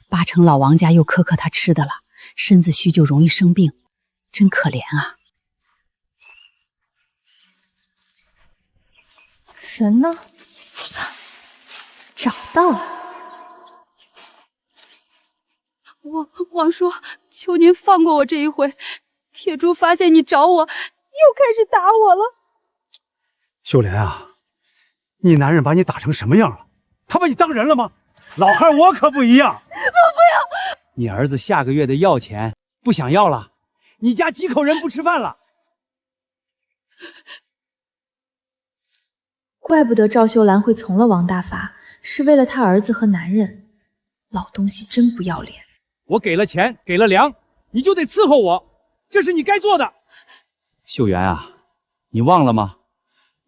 八成老王家又苛刻他吃的了，身子虚就容易生病，真可怜啊。人呢？找到了。王叔，求您放过我这一回。铁柱发现你找我，又开始打我了。秀莲啊，你男人把你打成什么样了？他把你当人了吗？老汉我可不一样。我不要。你儿子下个月的药钱不想要了？你家几口人不吃饭了？怪不得赵秀兰会从了王大发，是为了他儿子和男人。老东西真不要脸。我给了钱，给了粮，你就得伺候我，这是你该做的。秀媛啊，你忘了吗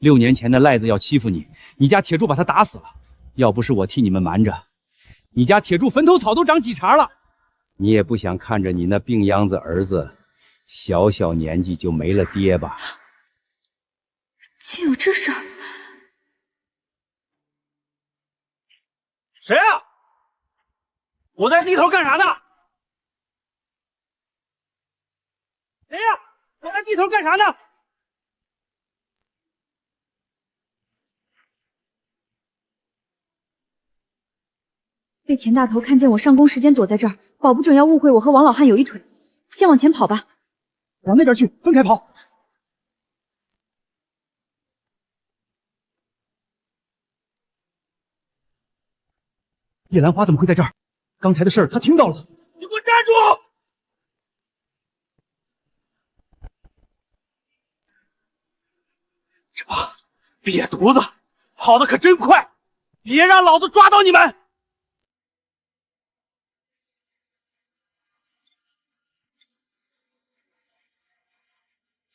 ？6年前的赖子要欺负你，你家铁柱把他打死了。要不是我替你们瞒着，你家铁柱坟头草都长几茬了。你也不想看着你那病秧子儿子小小年纪就没了爹吧？竟有这事儿！谁啊？我在地头干啥呢？谁呀？我在地头干啥呢？被钱大头看见我上工时间躲在这儿，保不准要误会我和王老汉有一腿。先往前跑吧。往那边去，分开跑。叶兰花怎么会在这儿？刚才的事儿她听到了。你给我站住！这帮瘪犊子跑得可真快，别让老子抓到你们！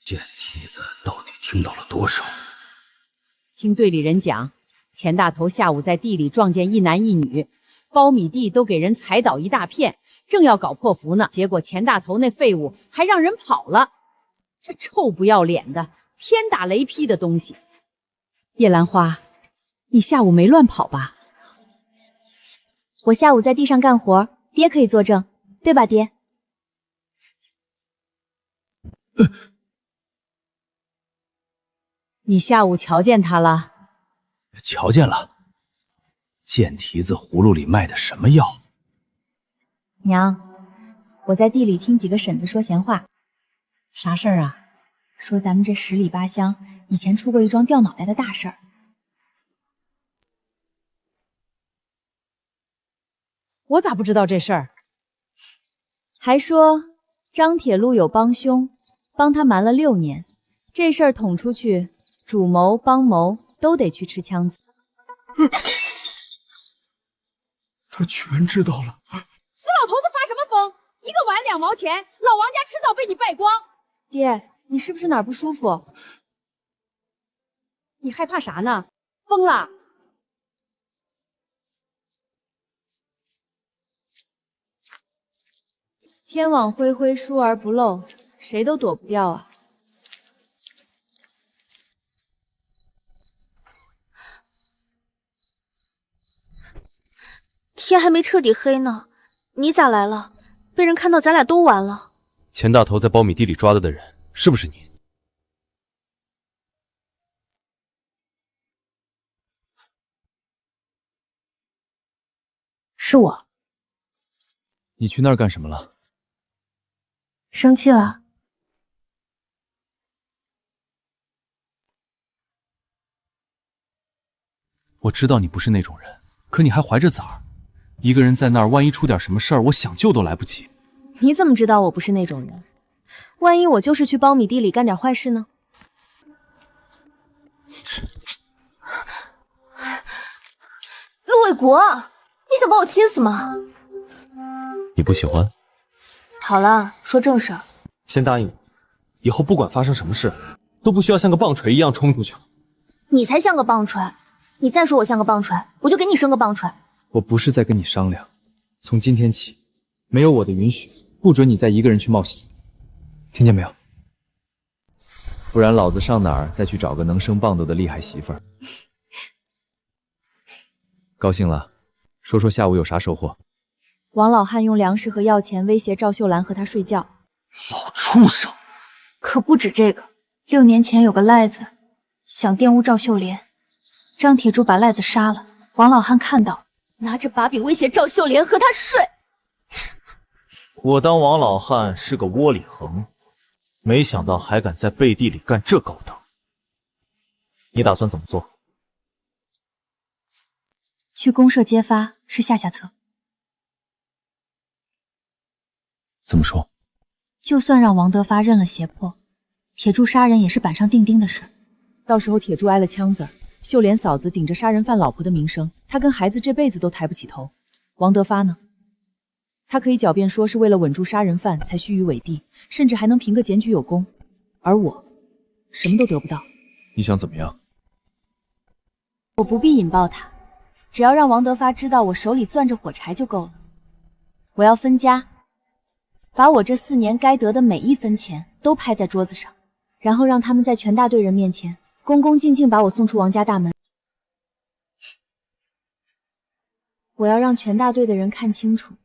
贱蹄子到底听到了多少？听队里人讲，钱大头下午在地里撞见一男一女，苞米地都给人踩倒一大片，正要搞破服呢，结果钱大头那废物还让人跑了。这臭不要脸的，天打雷劈的东西！叶兰花，你下午没乱跑吧？我下午在地上干活，爹可以作证，对吧，爹？你下午瞧见他了？瞧见了。贱蹄子葫芦里卖的什么药？娘，我在地里听几个婶子说闲话。啥事儿啊？说咱们这10里8乡以前出过一桩掉脑袋的大事儿。我咋不知道这事儿？还说张铁路有帮凶，帮他瞒了6年，这事儿捅出去，主谋帮谋都得去吃枪子。他全知道了。死老头子发什么疯？一个碗2毛钱，老王家迟早被你败光。爹，你是不是哪儿不舒服？你害怕啥呢？疯了？天网恢恢，疏而不漏，谁都躲不掉啊。天还没彻底黑呢，你咋来了？被人看到咱俩都完了。钱大头在苞米地里抓的人，是不是你？是我。你去那儿干什么了？生气了？我知道你不是那种人，可你还怀着崽儿，一个人在那儿，万一出点什么事儿，我想救都来不及。你怎么知道我不是那种人？万一我就是去苞米地里干点坏事呢？陆卫国，你想把我亲死吗？你不喜欢？好了，说正事儿。先答应我，以后不管发生什么事，都不需要像个棒槌一样冲出去。你才像个棒槌！你再说我像个棒槌，我就给你生个棒槌。我不是在跟你商量，从今天起，没有我的允许，不准你再一个人去冒险，听见没有？不然老子上哪儿再去找个能生棒斗的厉害媳妇儿？高兴了，说说下午有啥收获？王老汉用粮食和药钱威胁赵秀兰和他睡觉。老畜生！可不止这个，6年前有个赖子想玷污赵秀莲，张铁柱把赖子杀了，王老汉看到，拿着把柄威胁赵秀莲和他睡。我当王老汉是个窝里横，没想到还敢在背地里干这勾当。你打算怎么做？去公社揭发，是下策。怎么说？就算让王德发认了胁迫，铁柱杀人也是板上钉钉的事。到时候铁柱挨了枪子，秀莲嫂子顶着杀人犯老婆的名声，她跟孩子这辈子都抬不起头。王德发呢？他可以狡辩说是为了稳住杀人犯才虚与委地，甚至还能评个检举有功。而我，什么都得不到。你想怎么样？我不必引爆他，只要让王德发知道我手里攥着火柴就够了。我要分家，把我这4年该得的每1分钱都拍在桌子上，然后让他们在全大队人面前恭恭敬敬把我送出王家大门。我要让全大队的人看清楚，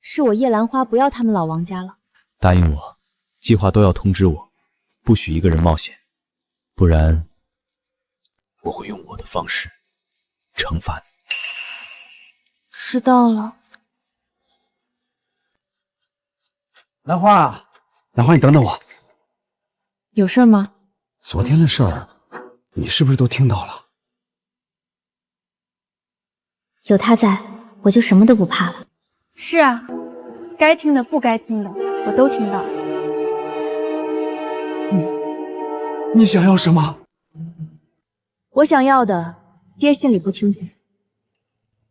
是我叶兰花不要他们老王家了。答应我，计划都要通知我，不许一个人冒险，不然我会用我的方式惩罚你。知道了。兰花，兰花，你等等我。有事吗？昨天的事儿，你是不是都听到了？有他在，我就什么都不怕了。是啊，该听的不该听的我都听到了。你想要什么？我想要的，爹心里不清楚。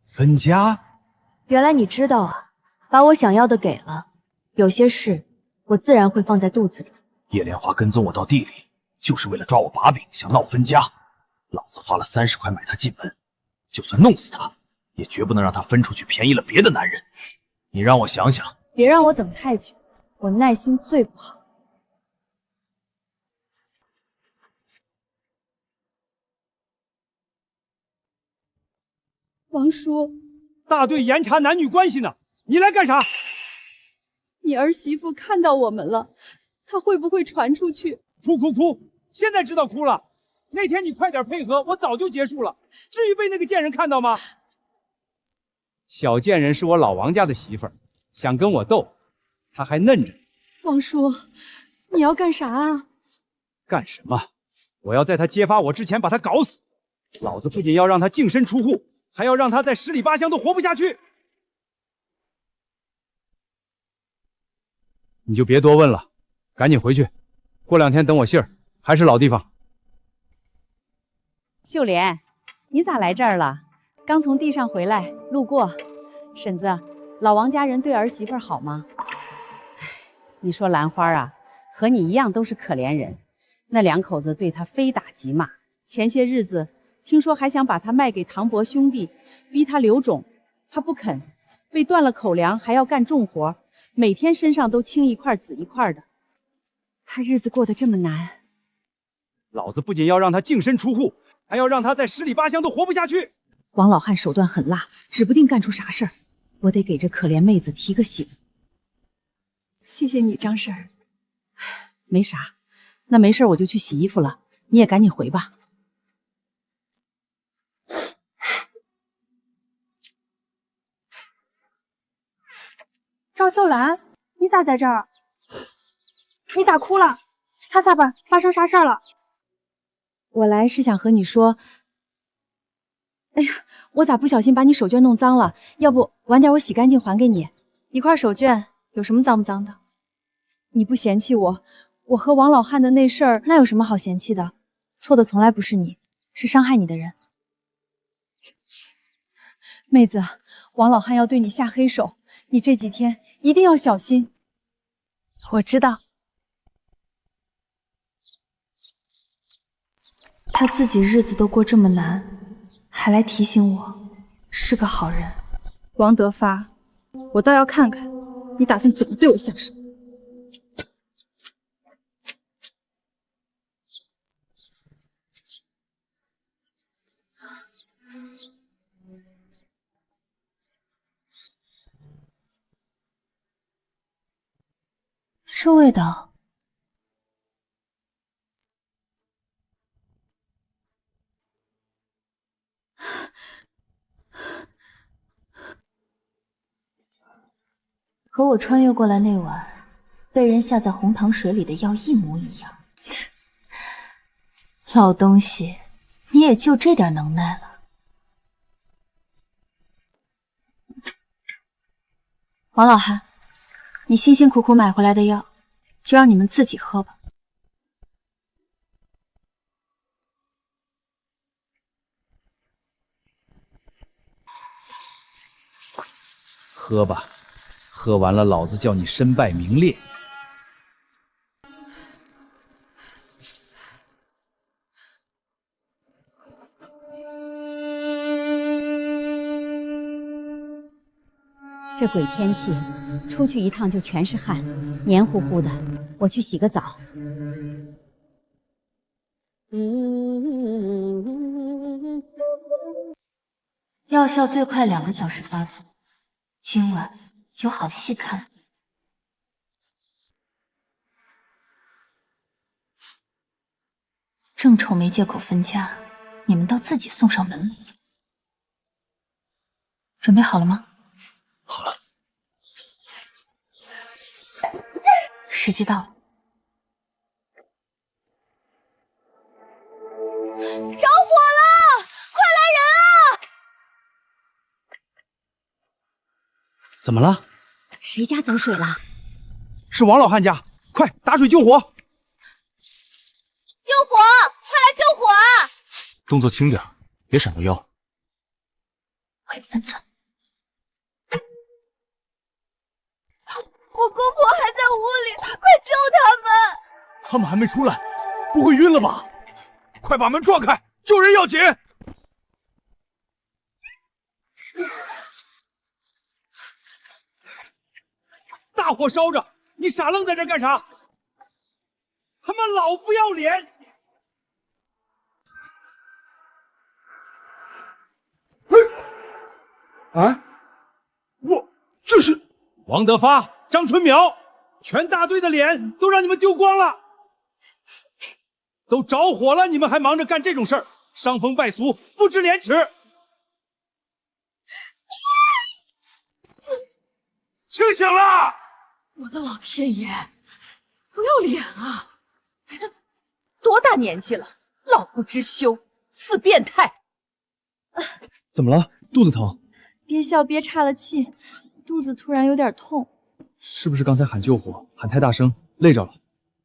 分家？原来你知道啊，把我想要的给了，有些事我自然会放在肚子里。叶莲花跟踪我到地里，就是为了抓我把柄，想闹分家。老子花了30块买她进门，就算弄死她，也绝不能让她分出去便宜了别的男人。你让我想想，别让我等太久，我耐心最不好。王叔，大队严查男女关系呢，你来干啥？你儿媳妇看到我们了，她会不会传出去？哭！现在知道哭了。那天你快点配合，我早就结束了，至于被那个贱人看到吗？小贱人是我老王家的媳妇儿，想跟我斗，她还嫩着。王叔，你要干啥啊？干什么？我要在她揭发我之前把她搞死。老子不仅要让她净身出户，还要让她在10里8乡都活不下去。你就别多问了，赶紧回去，过2天等我信儿，还是老地方。秀莲，你咋来这儿了？刚从地上回来，路过。婶子，老王家人对儿媳妇好吗？你说兰花啊，和你一样都是可怜人，那2口子对她非打即骂。前些日子听说还想把她卖给唐伯兄弟，逼她留种，她不肯，被断了口粮，还要干重活，每天身上都青一块紫一块的。她日子过得这么难，老子不仅要让她净身出户，还要让她在10里8乡都活不下去。王老汉手段狠辣，指不定干出啥事儿，我得给这可怜妹子提个醒。谢谢你，张婶儿。没啥，那没事我就去洗衣服了，你也赶紧回吧。赵秀兰，你咋在这儿？你咋哭了？擦擦吧，发生啥事儿了？我来是想和你说，哎呀，我咋不小心把你手绢弄脏了？要不晚点我洗干净还给你。一块手绢有什么脏不脏的？你不嫌弃我？我和王老汉的那事儿，那有什么好嫌弃的？错的从来不是你，是伤害你的人。妹子，王老汉要对你下黑手，你这几天一定要小心。我知道，他自己日子都过这么难，还来提醒我，是个好人。王德发，我倒要看看你打算怎么对我下手。这味道，和我穿越过来那碗被人下在红糖水里的药一模一样。老东西，你也就这点能耐了。王老汉，你辛辛苦苦买回来的药，就让你们自己喝吧。喝吧，喝完了老子叫你身败名裂。这鬼天气，出去一趟就全是汗，黏糊糊的。我去洗个澡。药效最快2个小时发作，今晚有好戏看。正愁没借口分家，你们倒自己送上门来。准备好了吗？好了。时机到了。着火了！快来人啊！怎么了？谁家走水了？是王老汉家，快打水救火！救火！快来救火啊！动作轻点，别闪到腰。回分寸。我公婆还在屋里，快救他们！他们还没出来，不会晕了吧？快把门撞开，救人要紧！大火烧着，你傻愣在这干啥？他妈老不要脸！啊！这是王德发、张春苗，全大队的脸都让你们丢光了，都着火了，你们还忙着干这种事儿，伤风败俗，不知廉耻！清醒了！我的老天爷，不要脸啊！多大年纪了，老不知羞，死变态！怎么了？肚子疼？憋笑憋岔了气，肚子突然有点痛。是不是刚才喊救火喊太大声，累着了？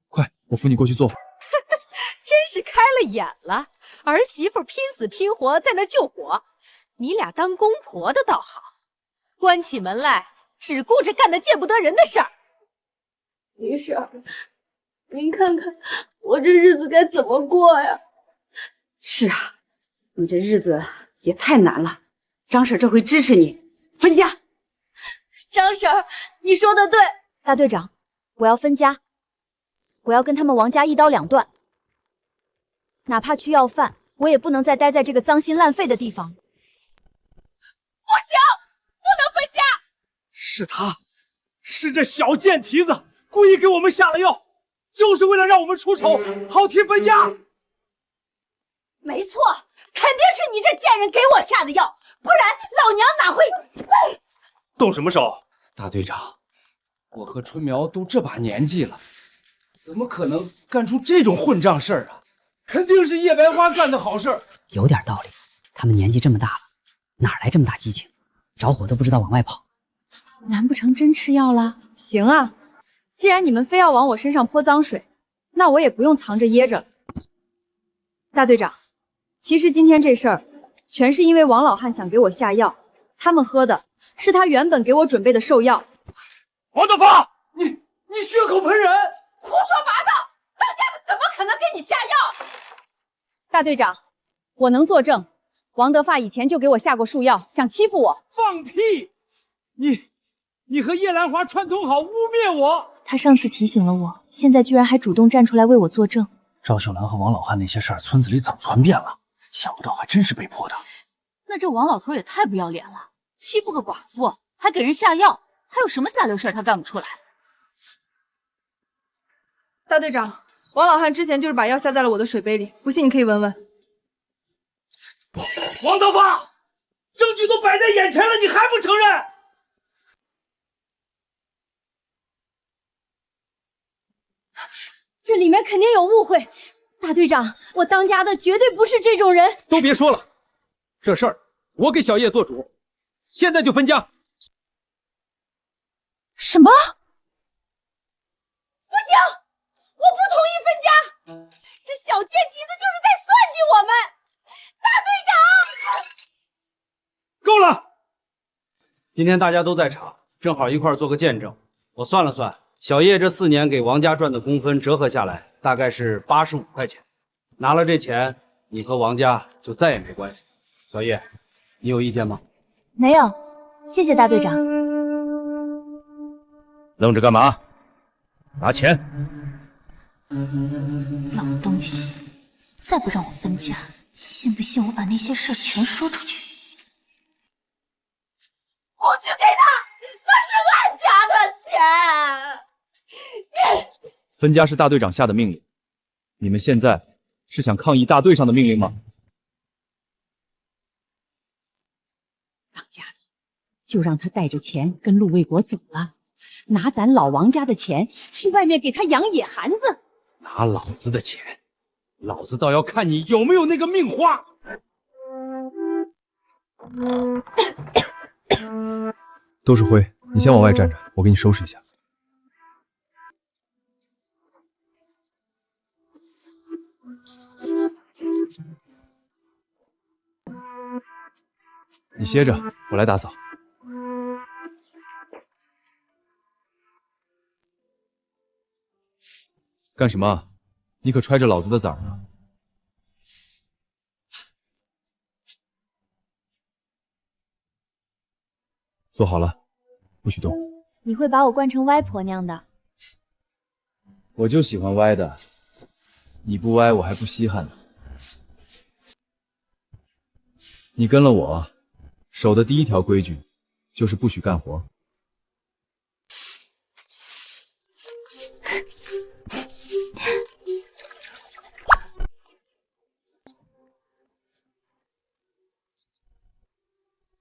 快，我扶你过去坐会儿。真是开了眼了，儿媳妇拼死拼活在那救火，你俩当公婆的倒好，关起门来只顾着干那见不得人的事儿。李婶，您看看我这日子该怎么过呀？是啊，你这日子也太难了。张婶这回支持你，分家。张婶，你说的对。大队长，我要分家，我要跟他们王家一刀两断，哪怕去要饭，我也不能再待在这个脏心烂肺的地方。不行，不能分家。是他，是这小贱蹄子故意给我们下了药，就是为了让我们出丑，好提分家。没错，肯定是你这贱人给我下的药，不然老娘哪会……动什么手？大队长，我和春苗都这把年纪了，怎么可能干出这种混账事儿啊？肯定是叶白花干的好事。有点道理，他们年纪这么大了，哪来这么大激情？着火都不知道往外跑。难不成真吃药了？行啊，既然你们非要往我身上泼脏水，那我也不用藏着掖着了。大队长，其实今天这事儿全是因为王老汉想给我下药，他们喝的是他原本给我准备的兽药。王德发，你血口喷人！胡说八道！当家的怎么可能给你下药？大队长，我能作证，王德发以前就给我下过树药，想欺负我。放屁！你和叶兰花串通好污蔑我。他上次提醒了我，现在居然还主动站出来为我作证。赵秀兰和王老汉那些事儿，村子里早传遍了，想不到还真是被迫的。那这王老头也太不要脸了，欺负个寡妇还给人下药，还有什么下流事儿他干不出来？大队长，王老汉之前就是把药下在了我的水杯里，不信你可以闻闻。王德发，证据都摆在眼前了，你还不承认？这里面肯定有误会，大队长，我当家的绝对不是这种人。都别说了，这事儿我给小叶做主，现在就分家。什么？不行，我不同意分家！这小贱蹄子就是在算计我们！大队长，够了！今天大家都在场，正好一块儿做个见证。我算了算，小叶这4年给王家赚的工分折合下来，大概是85块钱。拿了这钱，你和王家就再也没关系。小叶，你有意见吗？没有，谢谢大队长。愣着干嘛？拿钱！老东西，再不让我分家，信不信我把那些事全说出去？我去给他，那是俺家的钱！分家是大队长下的命令，你们现在是想抗议大队上的命令吗？当家的就让他带着钱跟陆卫国走了，拿咱老王家的钱去外面给他养野孩子。拿老子的钱，老子倒要看你有没有那个命花！都是灰，你先往外站着，我给你收拾一下。你歇着，我来打扫。干什么？你可揣着老子的崽儿呢？坐好了，不许动。你会把我惯成歪婆娘的。我就喜欢歪的，你不歪我还不稀罕呢。你跟了我，守的第一条规矩就是不许干活。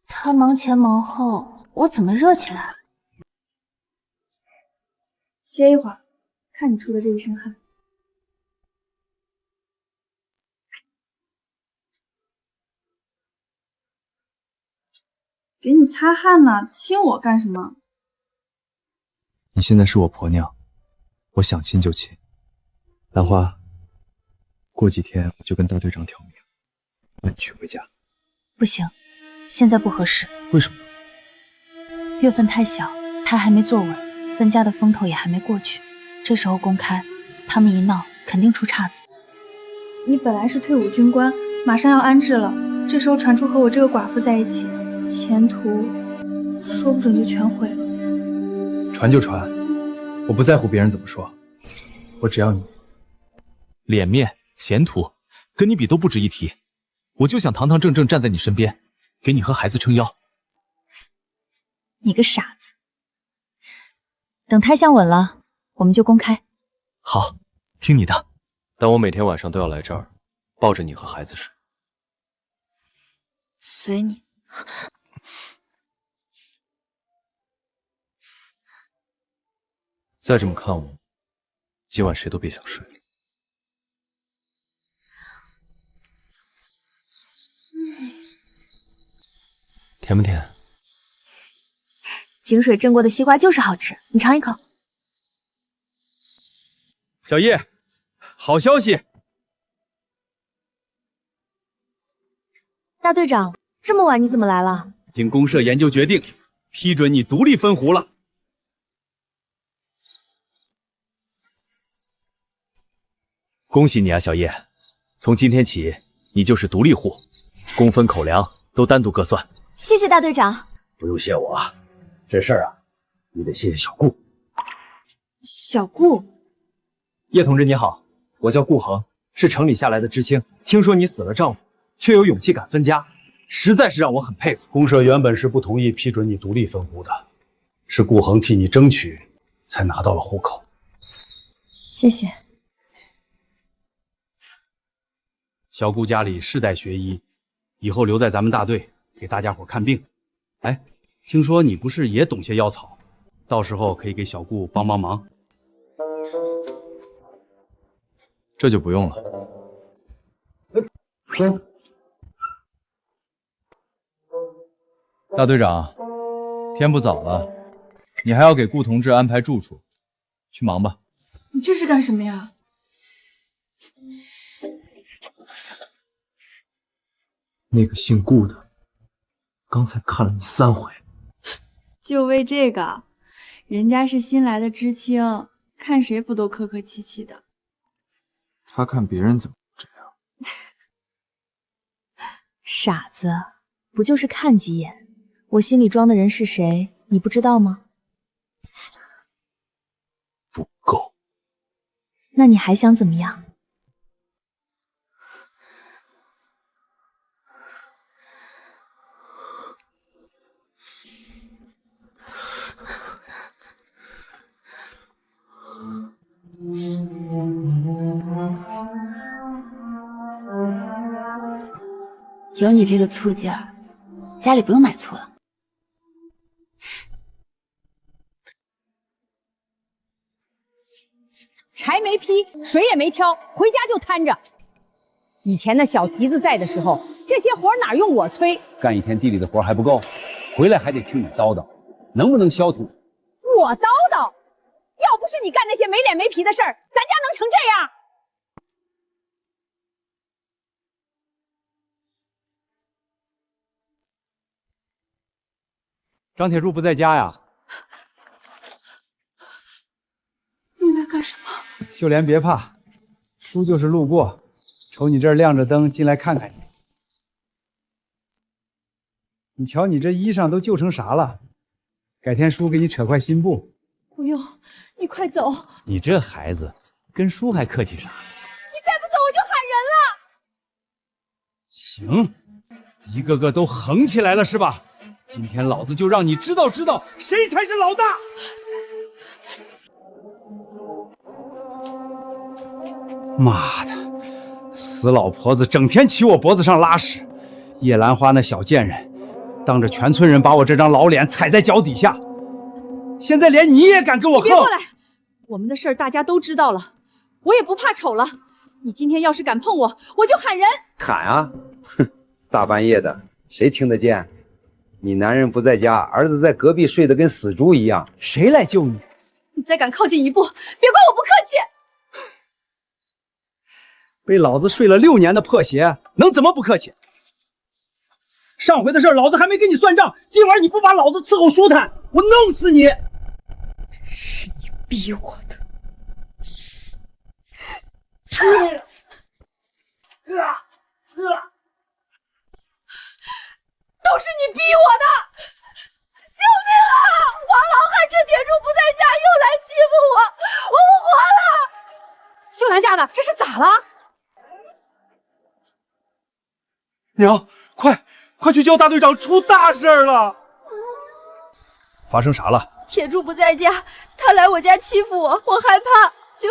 他忙前忙后，我怎么热起来了？歇一会儿，看你出的这一身汗。给你擦汗呢，亲我干什么？你现在是我婆娘，我想亲就亲。兰花，过几天我就跟大队长挑明，把你娶回家。不行，现在不合适。为什么？月份太小，胎还没坐稳，分家的风头也还没过去。这时候公开，他们一闹，肯定出岔子。你本来是退伍军官，马上要安置了，这时候传出和我这个寡妇在一起，前途说不准就全毁了。传就传，我不在乎别人怎么说，我只要你脸面、前途，跟你比都不值一提。我就想堂堂正正站在你身边，给你和孩子撑腰。你个傻子！等胎相稳了，我们就公开。好，听你的。但我每天晚上都要来这儿，抱着你和孩子睡。随你。再这么看我，今晚谁都别想睡了。甜不甜？井水蒸过的西瓜就是好吃，你尝一口。小叶，好消息！大队长，这么晚你怎么来了？经公社研究决定，批准你独立分湖了。恭喜你啊，小叶！从今天起，你就是独立户，工分口粮都单独各算。谢谢大队长。不用谢我啊，这事儿啊，你得谢谢小顾。小顾，叶同志你好，我叫顾恒，是城里下来的知青。听说你死了丈夫，却有勇气敢分家，实在是让我很佩服。公社原本是不同意批准你独立分户的，是顾恒替你争取，才拿到了户口。谢谢。小顾家里世代学医，以后留在咱们大队给大家伙看病。哎，听说你不是也懂些药草，到时候可以给小顾帮帮忙。这就不用了。大队长，天不早了，你还要给顾同志安排住处，去忙吧。你这是干什么呀？那个姓顾的，刚才看了你3回。就为这个，人家是新来的知青，看谁不都客客气气的。他看别人怎么这样？傻子，不就是看几眼？我心里装的人是谁，你不知道吗？不够。那你还想怎么样？有你这个醋劲儿，家里不用买醋了。柴没劈，水也没挑，回家就摊着。以前那小蹄子在的时候，这些活哪用我催？干一天地里的活还不够，回来还得听你叨叨。能不能消停？我叨叨，要不是你干那些没脸没皮的事儿，咱家能成这样？张铁柱不在家呀？你来干什么？秀莲别怕，叔就是路过，瞅你这儿亮着灯，进来看看你。你瞧你这衣裳都旧成啥了？改天叔给你扯块新布。不用，你快走。你这孩子跟叔还客气啥？你再不走我就喊人了。行，一个个都横起来了是吧？今天老子就让你知道谁才是老大！妈的，死老婆子整天骑我脖子上拉屎！叶兰花那小贱人，当着全村人把我这张老脸踩在脚底下，现在连你也敢跟我横！别过来，我们的事儿大家都知道了，我也不怕丑了。你今天要是敢碰我，我就喊人！喊啊！哼，大半夜的，谁听得见？你男人不在家，儿子在隔壁睡得跟死猪一样，谁来救你？你再敢靠近一步，别怪我不客气！被老子睡了6年的破鞋，能怎么不客气？上回的事老子还没跟你算账，今晚你不把老子伺候舒坦，我弄死你！是你逼我的。都是你逼我的！救命啊！王老汉趁铁柱不在家又来欺负我，我不活了！秀兰家的，这是咋了？娘，快去叫大队长，出大事了！发生啥了？铁柱不在家，他来我家欺负我，我害怕，就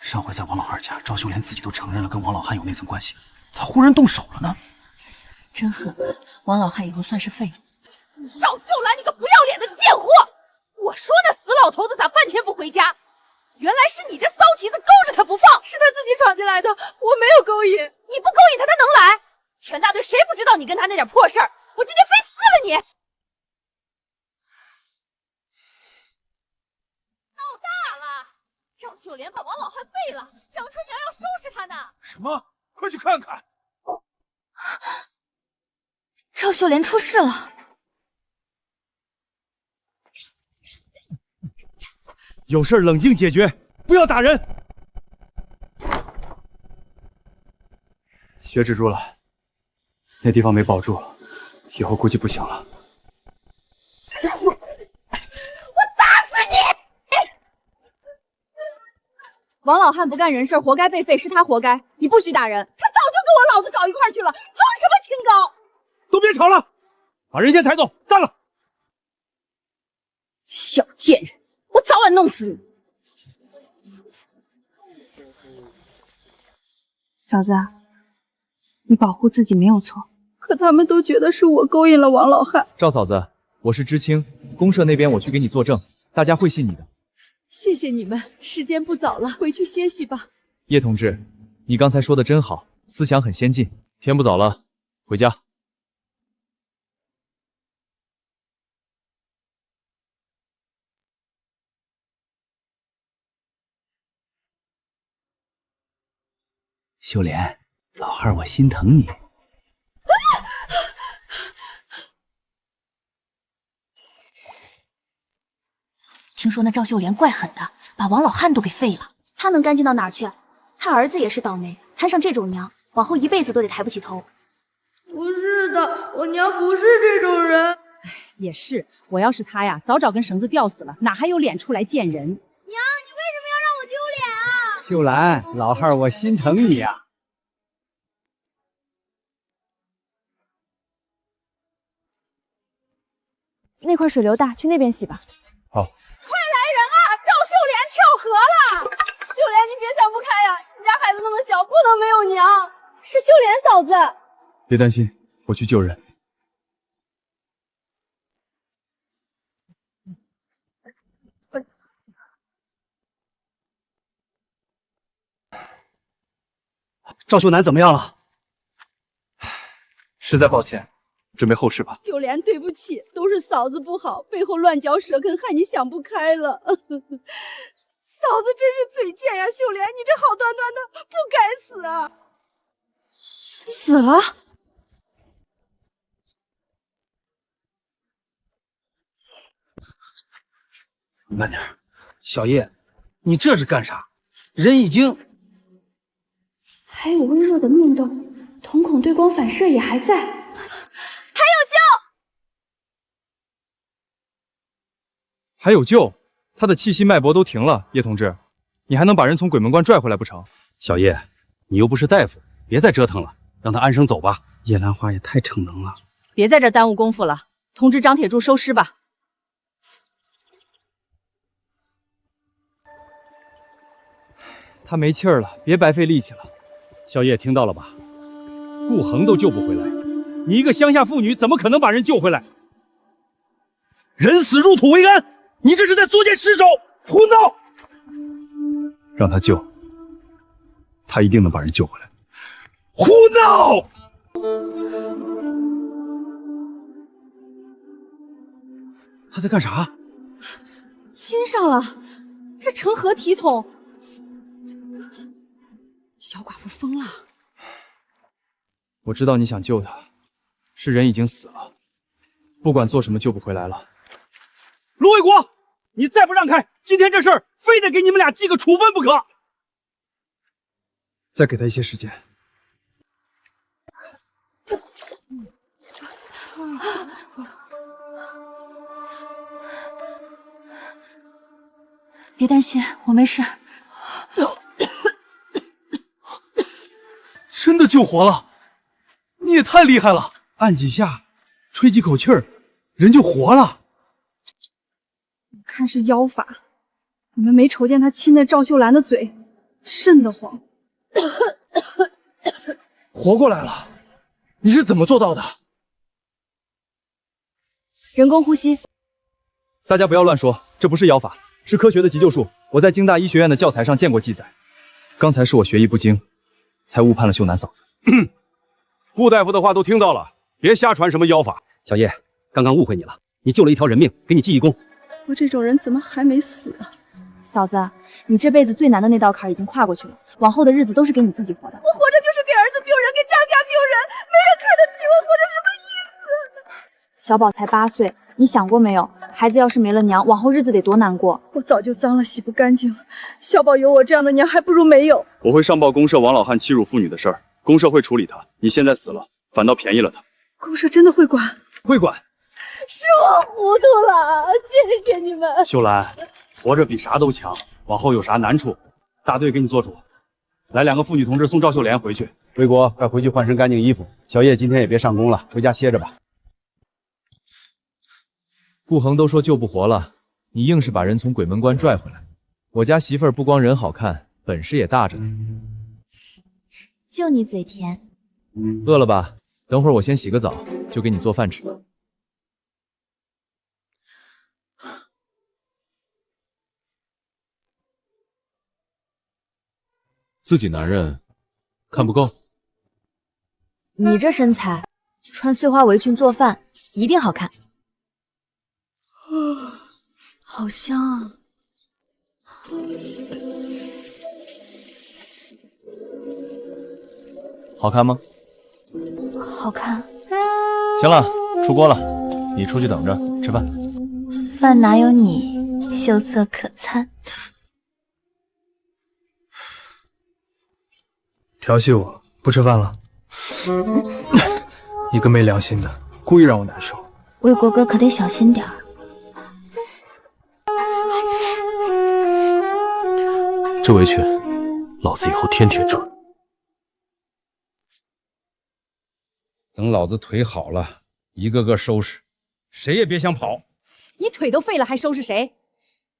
上回在王老二家，赵秀莲自己都承认了跟王老汉有那层关系，咋忽然动手了呢？真狠！王老汉以后算是废了。赵秀兰，你个不要脸的贱货！我说那死老头子咋半天不回家？原来是你这骚蹄子勾着他不放，是他自己闯进来的，我没有勾引。你不勾引他，他能来？全大队谁不知道你跟他那点破事儿？我今天非撕了你！闹大了！赵秀莲把王老汉废了，张春苗要收拾他呢。什么？快去看看！赵秀莲出事了。有事冷静解决，不要打人。血止住了，那地方没保住，以后估计不行了。我打死你！王老汉不干人事，活该被废，是他活该，你不许打人。他早就跟我老子搞一块去了，装什么清高？都别吵了，把人先抬走，散了。小贱人，我早晚弄死你！嫂子，你保护自己没有错。可他们都觉得是我勾引了王老汉。赵嫂子，我是知青，公社那边我去给你作证，大家会信你的。谢谢你们，时间不早了，回去歇息吧。叶同志，你刚才说的真好，思想很先进。天不早了，回家。秀莲，老汉我心疼你。听说那赵秀莲怪狠的，把王老汉都给废了。他能干净到哪儿去？他儿子也是倒霉，摊上这种娘，往后一辈子都得抬不起头。不是的，我娘不是这种人。也是，我要是他呀，早找根绳子吊死了，哪还有脸出来见人？娘，你为什么要让我丢脸啊？秀兰，老汉我心疼你呀。那块水流大，去那边洗吧。好。快来人啊！赵秀莲跳河了！秀莲，你别想不开呀！你家孩子那么小，不能没有娘。是秀莲嫂子。别担心，我去救人。赵秀楠怎么样了？实在抱歉，准备后事吧。秀莲，对不起，都是嫂子不好，背后乱嚼舌根，害你想不开了。嫂子真是嘴贱呀，秀莲，你这好端端的不该死啊！死了？慢点，小叶，你这是干啥？人已经……还有温热的弄动，瞳孔对光反射也还在，还有救！还有救？他的气息脉搏都停了，叶同志，你还能把人从鬼门关拽回来不成？小叶，你又不是大夫，别再折腾了，让他安生走吧。叶兰花也太逞能了，别在这耽误功夫了，通知张铁柱收尸吧。他没气儿了，别白费力气了。小叶听到了吧？顾恒都救不回来，你一个乡下妇女怎么可能把人救回来？人死入土为安，你这是在作践尸首，胡闹！让他救，他一定能把人救回来。胡闹！他在干啥？亲上了，这成何体统？小寡妇疯了。我知道你想救他，是人已经死了，不管做什么救不回来了。陆卫国，你再不让开，今天这事儿非得给你们俩记个处分不可。再给他一些时间。别担心，我没事。真的救活了，你也太厉害了！按几下，吹几口气儿，人就活了。看是妖法，你们没瞅见他亲那赵秀兰的嘴，瘆得慌。活过来了，你是怎么做到的？人工呼吸。大家不要乱说，这不是妖法，是科学的急救术。我在京大医学院的教材上见过记载。刚才是我学艺不精，才误判了秀楠嫂子。顾大夫的话都听到了，别瞎传什么妖法。小叶，刚刚误会你了，你救了一条人命，给你记一功。我这种人怎么还没死啊？嫂子，你这辈子最难的那道坎已经跨过去了，往后的日子都是给你自己活的。我活着就是给儿子丢人，给张家丢人，没人看得起我，活着什么意思？小宝才8岁，你想过没有？孩子要是没了娘，往后日子得多难过。我早就脏了，洗不干净了。小宝有我这样的娘，还不如没有。我会上报公社王老汉欺辱妇女的事儿，公社会处理他。你现在死了，反倒便宜了他。公社真的会管？会管。是我糊涂了，谢谢你们。秀兰，活着比啥都强，往后有啥难处，大队给你做主。来2个妇女同志送赵秀莲回去。卫国，快回去换身干净衣服。小叶今天也别上工了，回家歇着吧。顾恒都说救不活了，你硬是把人从鬼门关拽回来。我家媳妇儿不光人好看，本事也大着呢。就你嘴甜。饿了吧？等会儿我先洗个澡，就给你做饭吃。自己男人看不够？你这身材，穿碎花围裙做饭一定好看。好香啊！好看吗？好看。行了，出锅了，你出去等着吃饭。饭哪有你秀色可餐？调戏我，不吃饭了？一个没良心的，故意让我难受。魏国哥可得小心点儿。这围裙，老子以后天天穿。等老子腿好了，一个个收拾，谁也别想跑。你腿都废了，还收拾谁？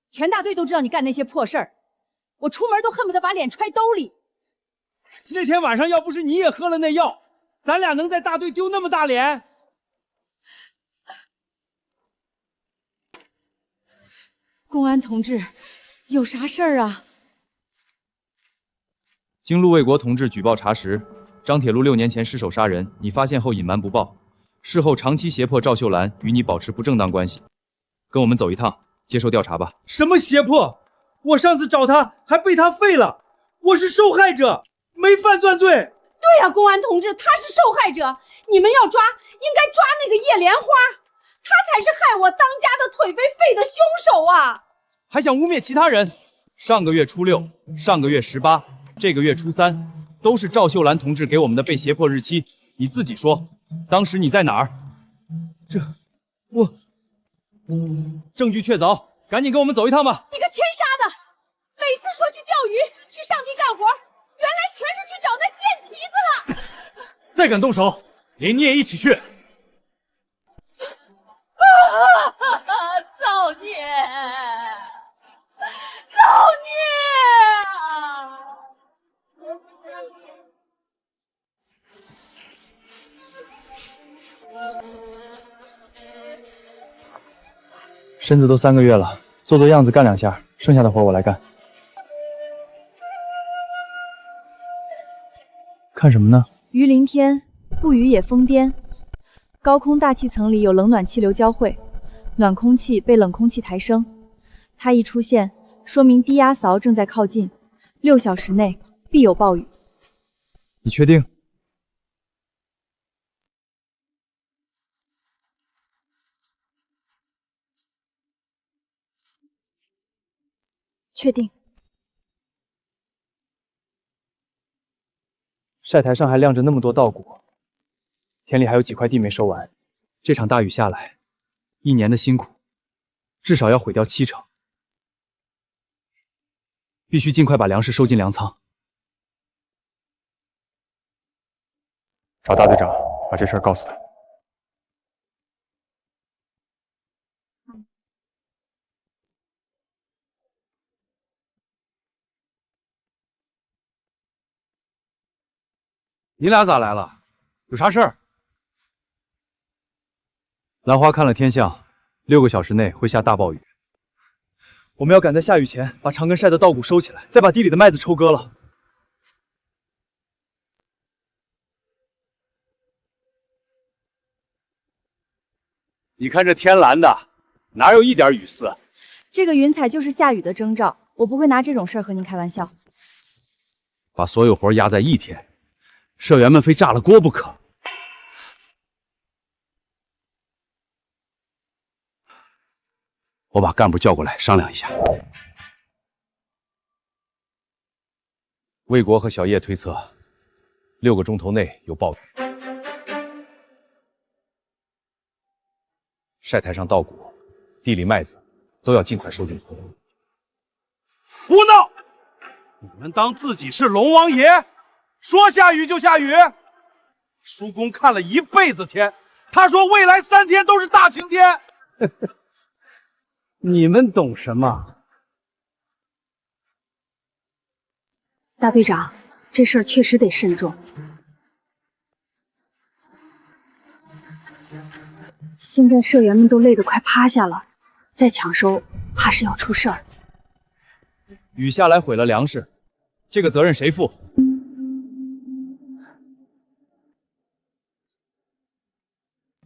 全大队都知道你干那些破事儿，我出门都恨不得把脸揣兜里。那天晚上要不是你也喝了那药，咱俩能在大队丢那么大脸？公安同志，有啥事儿啊？经陆卫国同志举报查实，张铁路6年前失手杀人，你发现后隐瞒不报，事后长期胁迫赵秀兰与你保持不正当关系，跟我们走一趟，接受调查吧。什么胁迫？我上次找他还被他废了，我是受害者，没犯罪。对呀，公安同志，他是受害者，你们要抓，应该抓那个叶莲花，他才是害我当家的腿被废的凶手啊！还想污蔑其他人？上个月初6，上个月18，这个月初3，都是赵秀兰同志给我们的被胁迫日期。你自己说，当时你在哪儿？证据确凿，赶紧跟我们走一趟吧。你个天杀的，每次说去钓鱼，去上地干活，原来全是去找那贱蹄子了。再敢动手，连你也一起去。造孽！造孽啊！身子都3个月了，做样子干2下，剩下的活我来干。看什么呢？鱼鳞天，不语也疯癫。高空大气层里有冷暖气流交汇，暖空气被冷空气抬升，它一出现，说明低压槽正在靠近，6小时内必有暴雨。你确定？确定。晒台上还晾着那么多稻谷，田里还有几块地没收完。这场大雨下来，1年的辛苦，至少要毁掉70%。必须尽快把粮食收进粮仓。找大队长，把这事儿告诉他。你俩咋来了？有啥事儿？兰花看了天象，6个小时内会下大暴雨。我们要赶在下雨前把长根晒的稻谷收起来，再把地里的麦子抽割了。你看这天蓝的，哪有一点雨丝？这个云彩就是下雨的征兆，我不会拿这种事儿和您开玩笑。把所有活压在1天。社员们非炸了锅不可。我把干部叫过来商量一下。魏国和小叶推测，6个钟头内有暴雨。晒台上稻谷、地里麦子都要尽快收进仓。胡闹！你们当自己是龙王爷？说下雨就下雨，叔公看了一辈子天，他说未来3天都是大晴天。你们懂什么？大队长，这事儿确实得慎重。现在社员们都累得快趴下了，再抢收，怕是要出事儿。雨下来毁了粮食，这个责任谁负？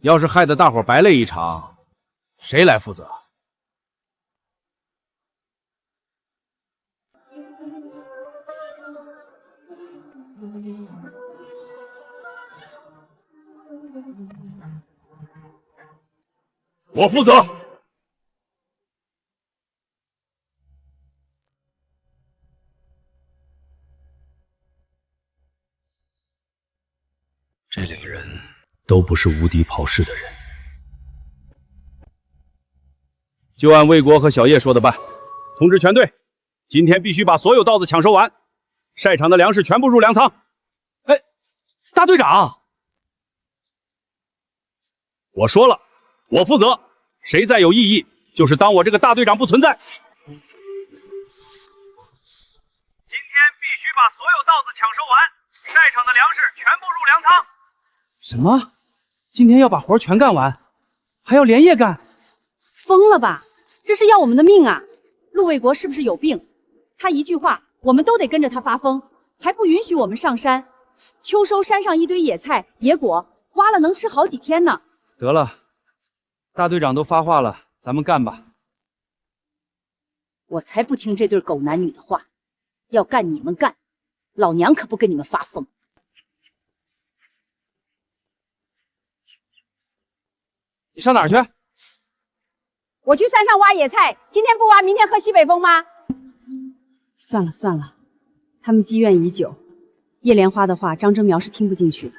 要是害得大伙白累一场，谁来负责？我负责。这2人都不是无敌跑士的人。就按魏国和小叶说的办。通知全队，今天必须把所有稻子抢收完，晒场的粮食全部入粮仓。哎，大队长，我说了，我负责，谁再有异议，就是当我这个大队长不存在。今天必须把所有稻子抢收完，晒场的粮食全部入粮仓。什么？今天要把活全干完，还要连夜干？疯了吧？这是要我们的命啊！陆卫国是不是有病？他一句话，我们都得跟着他发疯，还不允许我们上山。秋收山上一堆野菜、野果，挖了能吃好几天呢。得了，大队长都发话了，咱们干吧。我才不听这对狗男女的话，要干你们干，老娘可不跟你们发疯。你上哪儿去？我去山上挖野菜，今天不挖，明天喝西北风吗？算了算了，他们积怨已久，叶莲花的话，张真苗是听不进去的。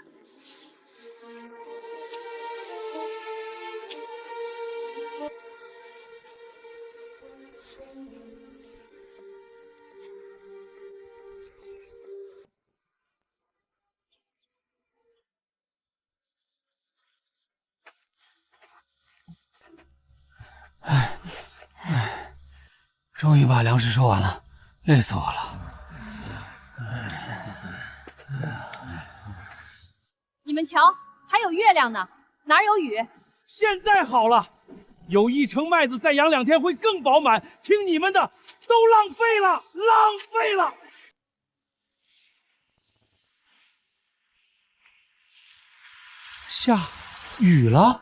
终于把粮食收完了，累死我了。你们瞧，还有月亮呢，哪有雨？现在好了，有1成麦子，再养2天会更饱满。听你们的，都浪费了，浪费了。下雨了。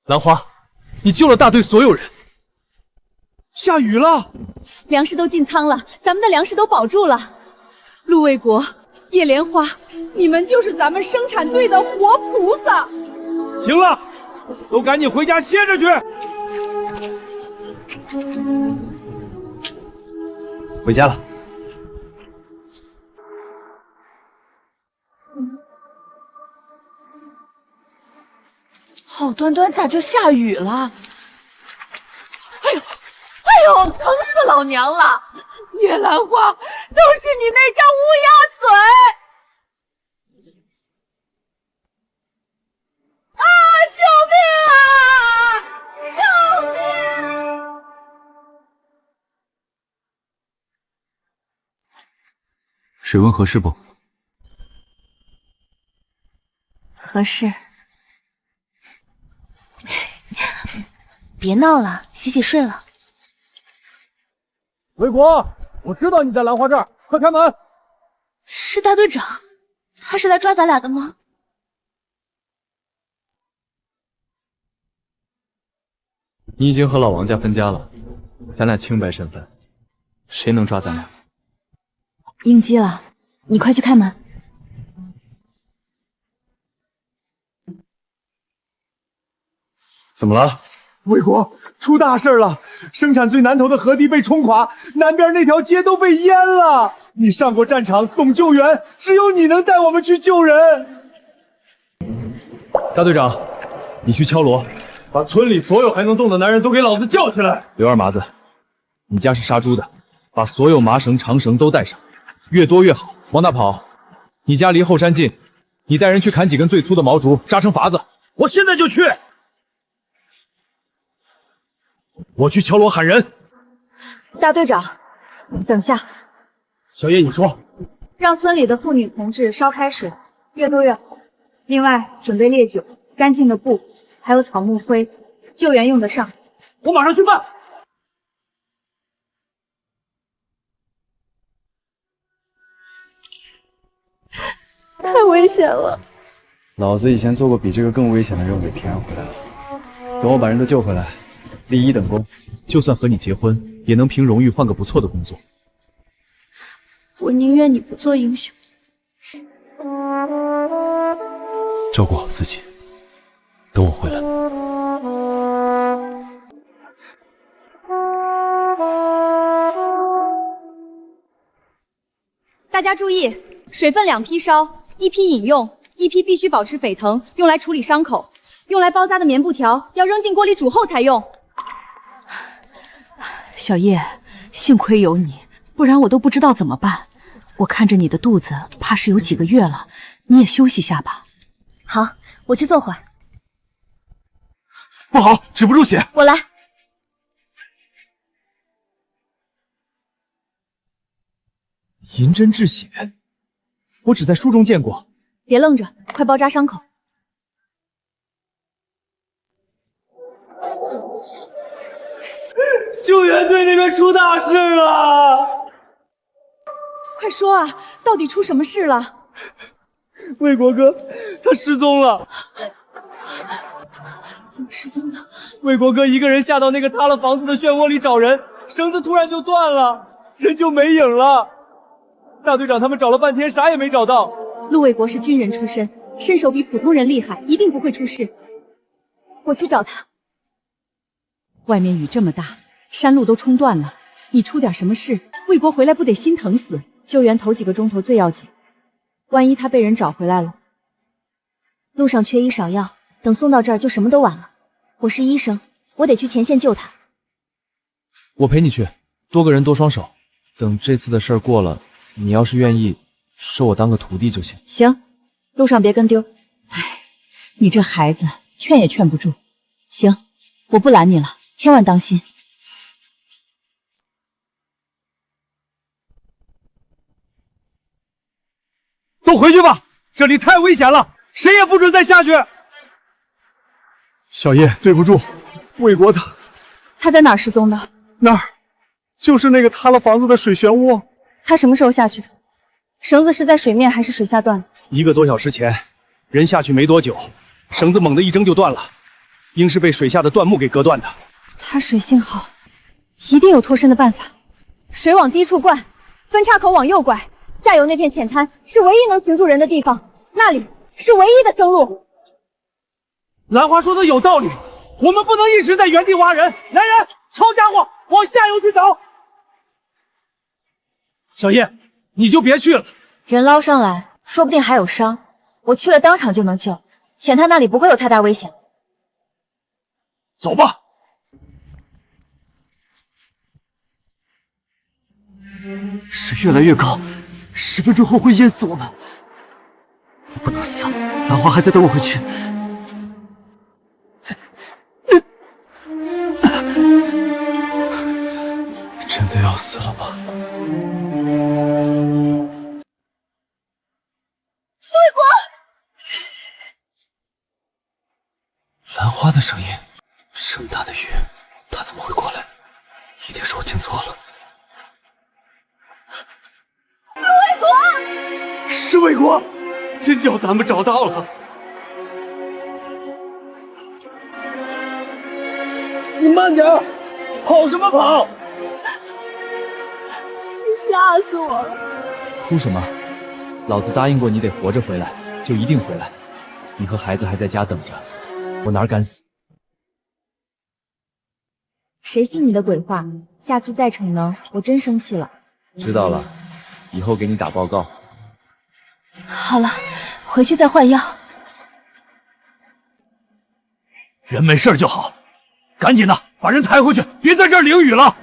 兰花，你救了大队所有人。下雨了，粮食都进仓了，咱们的粮食都保住了。陆卫国、叶莲花，你们就是咱们生产队的活菩萨。行了，都赶紧回家歇着去。回家了。好端端咋就下雨了？哎呦，疼死老娘了！叶兰花，都是你那张乌鸦嘴！啊！救命啊！救命！水温合适不？合适。别闹了，洗洗睡了。卫国，我知道你在兰花这儿，快开门！是大队长，他是来抓咱俩的吗？你已经和老王家分家了，咱俩清白身份，谁能抓咱俩？应激了，你快去开门。怎么了？卫国，出大事了！生产最南头的河堤被冲垮，南边那条街都被淹了。你上过战场，懂救援，只有你能带我们去救人。大队长，你去敲锣，把村里所有还能动的男人都给老子叫起来！刘二麻子，你家是杀猪的，把所有麻绳、长绳都带上，越多越好，往哪跑？你家离后山近，你带人去砍几根最粗的毛竹，扎成筏子。我现在就去。我去敲锣喊人。大队长，等下。小叶，你说。让村里的妇女同志烧开水，越多越好。另外，准备烈酒、干净的布，还有草木灰，救援用得上。我马上去办。太危险了！老子以前做过比这个更危险的任务，给平安回来了。等我把人都救回来，立一等功，就算和你结婚，也能凭荣誉换个不错的工作。我宁愿你不做英雄。照顾好自己，等我回来。大家注意，水分2批烧，一批饮用，一批必须保持沸腾，用来处理伤口。用来包扎的棉布条要扔进锅里煮后才用。小叶，幸亏有你，不然我都不知道怎么办。我看着你的肚子，怕是有几个月了，你也休息下吧。好，我去坐会儿。不好，止不住血。我来。银针治血，我只在书中见过。别愣着，快包扎伤口。救援队那边出大事了！快说啊，到底出什么事了？魏国哥他失踪了。怎么失踪的？魏国哥一个人下到那个塌了房子的漩涡里找人，绳子突然就断了，人就没影了。大队长他们找了半天，啥也没找到。陆卫国是军人出身，身手比普通人厉害，一定不会出事。我去找他。外面雨这么大，山路都冲断了，你出点什么事，魏国回来不得心疼死？救援头几个钟头最要紧，万一他被人找回来了，路上缺医少药，等送到这儿就什么都晚了。我是医生，我得去前线救他。我陪你去，多个人多双手。等这次的事儿过了，你要是愿意收我当个徒弟就行。行，路上别跟丢。你这孩子劝也劝不住。行，我不拦你了，千万当心。都回去吧，这里太危险了，谁也不准再下去。小叶，对不住，魏国他在哪儿失踪的？那儿，就是那个塌了房子的水漩涡。他什么时候下去的？绳子是在水面还是水下断的？1个多小时前，人下去没多久，绳子猛地一挣就断了，应是被水下的断木给割断的。他水性好，一定有脱身的办法。水往低处灌，分叉口往右拐，下游那片浅滩是唯一能停住人的地方，那里是唯一的生路。兰花说的有道理，我们不能一直在原地挖人。来人，抄家伙，往下游去找。小叶，你就别去了。人捞上来，说不定还有伤，我去了当场就能救。浅滩那里不会有太大危险。走吧。水越来越高，10分钟后会淹死我们。我不能死，兰花还在等我回去。真的要死了吗？魏国，兰花的声音，这么大的雨，他怎么会过来？一定是我听错了。魏国，是魏国，真叫咱们找到了。你慢点，跑什么跑？你吓死我了！哭什么？老子答应过你得活着回来，就一定回来。你和孩子还在家等着，我哪敢死？谁信你的鬼话？下次再逞能，我真生气了。知道了，以后给你打报告。好了，回去再换药。人没事就好，赶紧的把人抬回去，别在这儿淋雨了。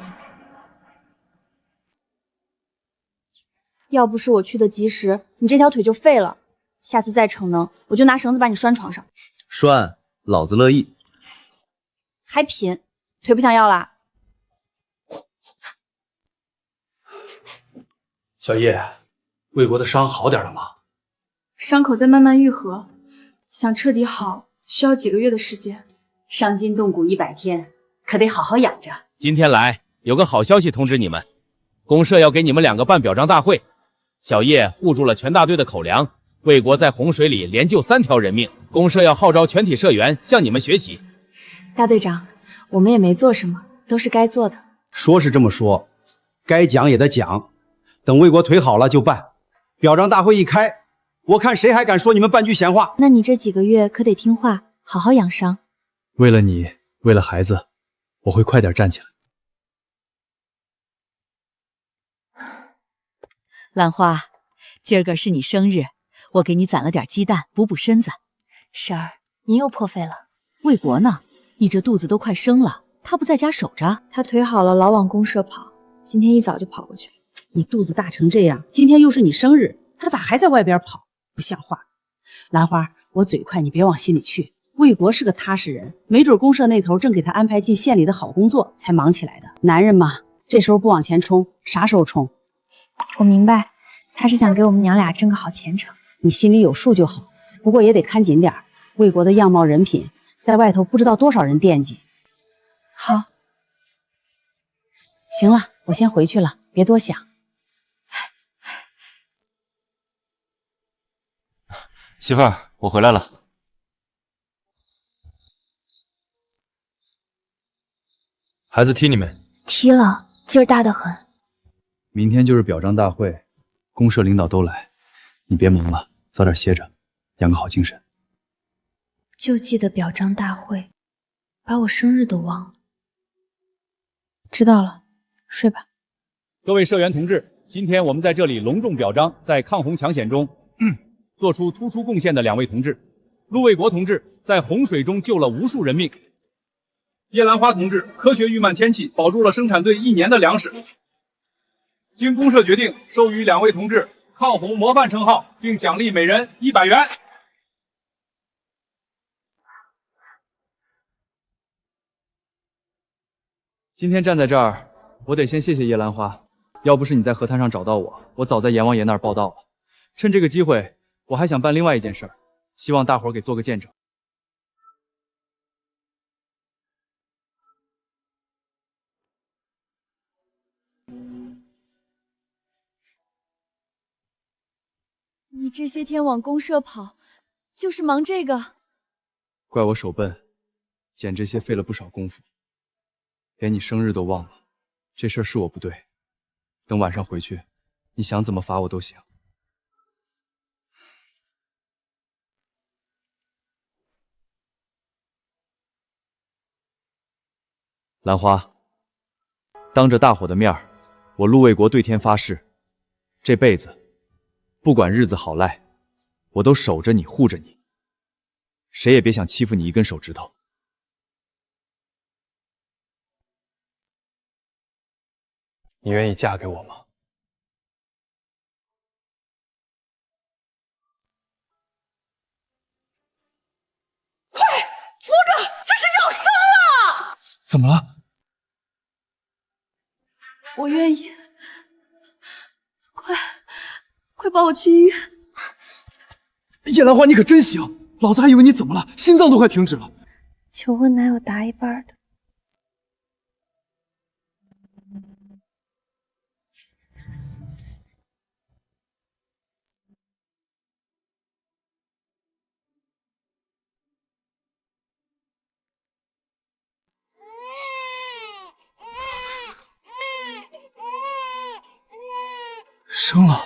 要不是我去的及时，你这条腿就废了。下次再逞能，我就拿绳子把你拴床上。拴，老子乐意。还品？腿不想要啦？小叶，魏国的伤好点了吗？伤口在慢慢愈合，想彻底好需要几个月的时间。伤筋动骨100天，可得好好养着。今天来有个好消息通知你们，公社要给你们2个办表彰大会。小叶护住了全大队的口粮，魏国在洪水里连救3条人命，公社要号召全体社员向你们学习。大队长，我们也没做什么，都是该做的。说是这么说，该讲也得讲，等魏国腿好了就办。表彰大会一开，我看谁还敢说你们半句闲话。那你这几个月可得听话，好好养伤。为了你，为了孩子，我会快点站起来。兰花，今儿个是你生日，我给你攒了点鸡蛋补补身子。婶儿，您又破费了。魏国呢？你这肚子都快生了，他不在家守着？他腿好了，老往公社跑，今天一早就跑过去了。你肚子大成这样，今天又是你生日，他咋还在外边跑？不像话！兰花，我嘴快，你别往心里去。魏国是个踏实人，没准公社那头正给他安排进县里的好工作，才忙起来的。男人嘛，这时候不往前冲，啥时候冲？我明白，他是想给我们娘俩争个好前程。你心里有数就好，不过也得看紧点。魏国的样貌人品，在外头不知道多少人惦记。好。行了，我先回去了，别多想。媳妇儿，我回来了。孩子踢你没？踢了，劲儿大得很。明天就是表彰大会，公社领导都来，你别忙了，早点歇着，养个好精神。就记得表彰大会，把我生日都忘了。知道了，睡吧。各位社员同志，今天我们在这里隆重表彰在抗洪抢险中做出突出贡献的2位同志。陆卫国同志在洪水中救了无数人命，叶兰花同志科学预慢天气保住了生产队1年的粮食。经公社决定，授予2位同志抗洪模范称号，并奖励每人100元。今天站在这儿，我得先谢谢叶兰花，要不是你在河滩上找到我，我早在阎王爷那儿报到了。趁这个机会，我还想办另外一件事儿，希望大伙儿给做个见证。你这些天往公社跑，就是忙这个？怪我手笨，捡这些费了不少功夫，连你生日都忘了。这事儿是我不对，等晚上回去，你想怎么罚我都行。兰花，当着大伙的面儿，我陆卫国对天发誓，这辈子不管日子好赖，我都守着你，护着你，谁也别想欺负你一根手指头。你愿意嫁给我吗？快扶着，这是要生了！怎么了？我愿意，快抱我去医院！叶兰花，你可真行，老子还以为你怎么了，心脏都快停止了。求婚哪有答一半的？生了。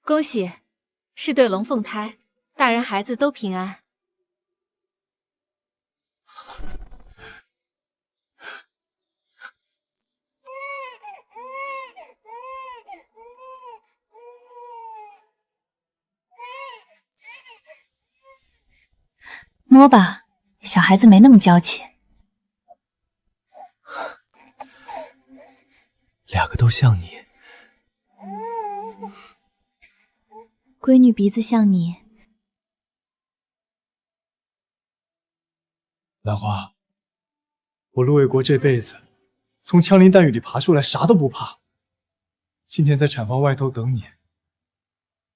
恭喜，是对龙凤胎，大人孩子都平安。摸吧，小孩子没那么娇气。2个都像你。闺女鼻子像你。兰花，我陆卫国这辈子从枪林弹雨里爬出来，啥都不怕。今天在产房外头等你，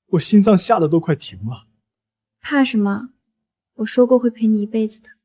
我心脏吓得都快停了。怕什么？我说过会陪你一辈子的。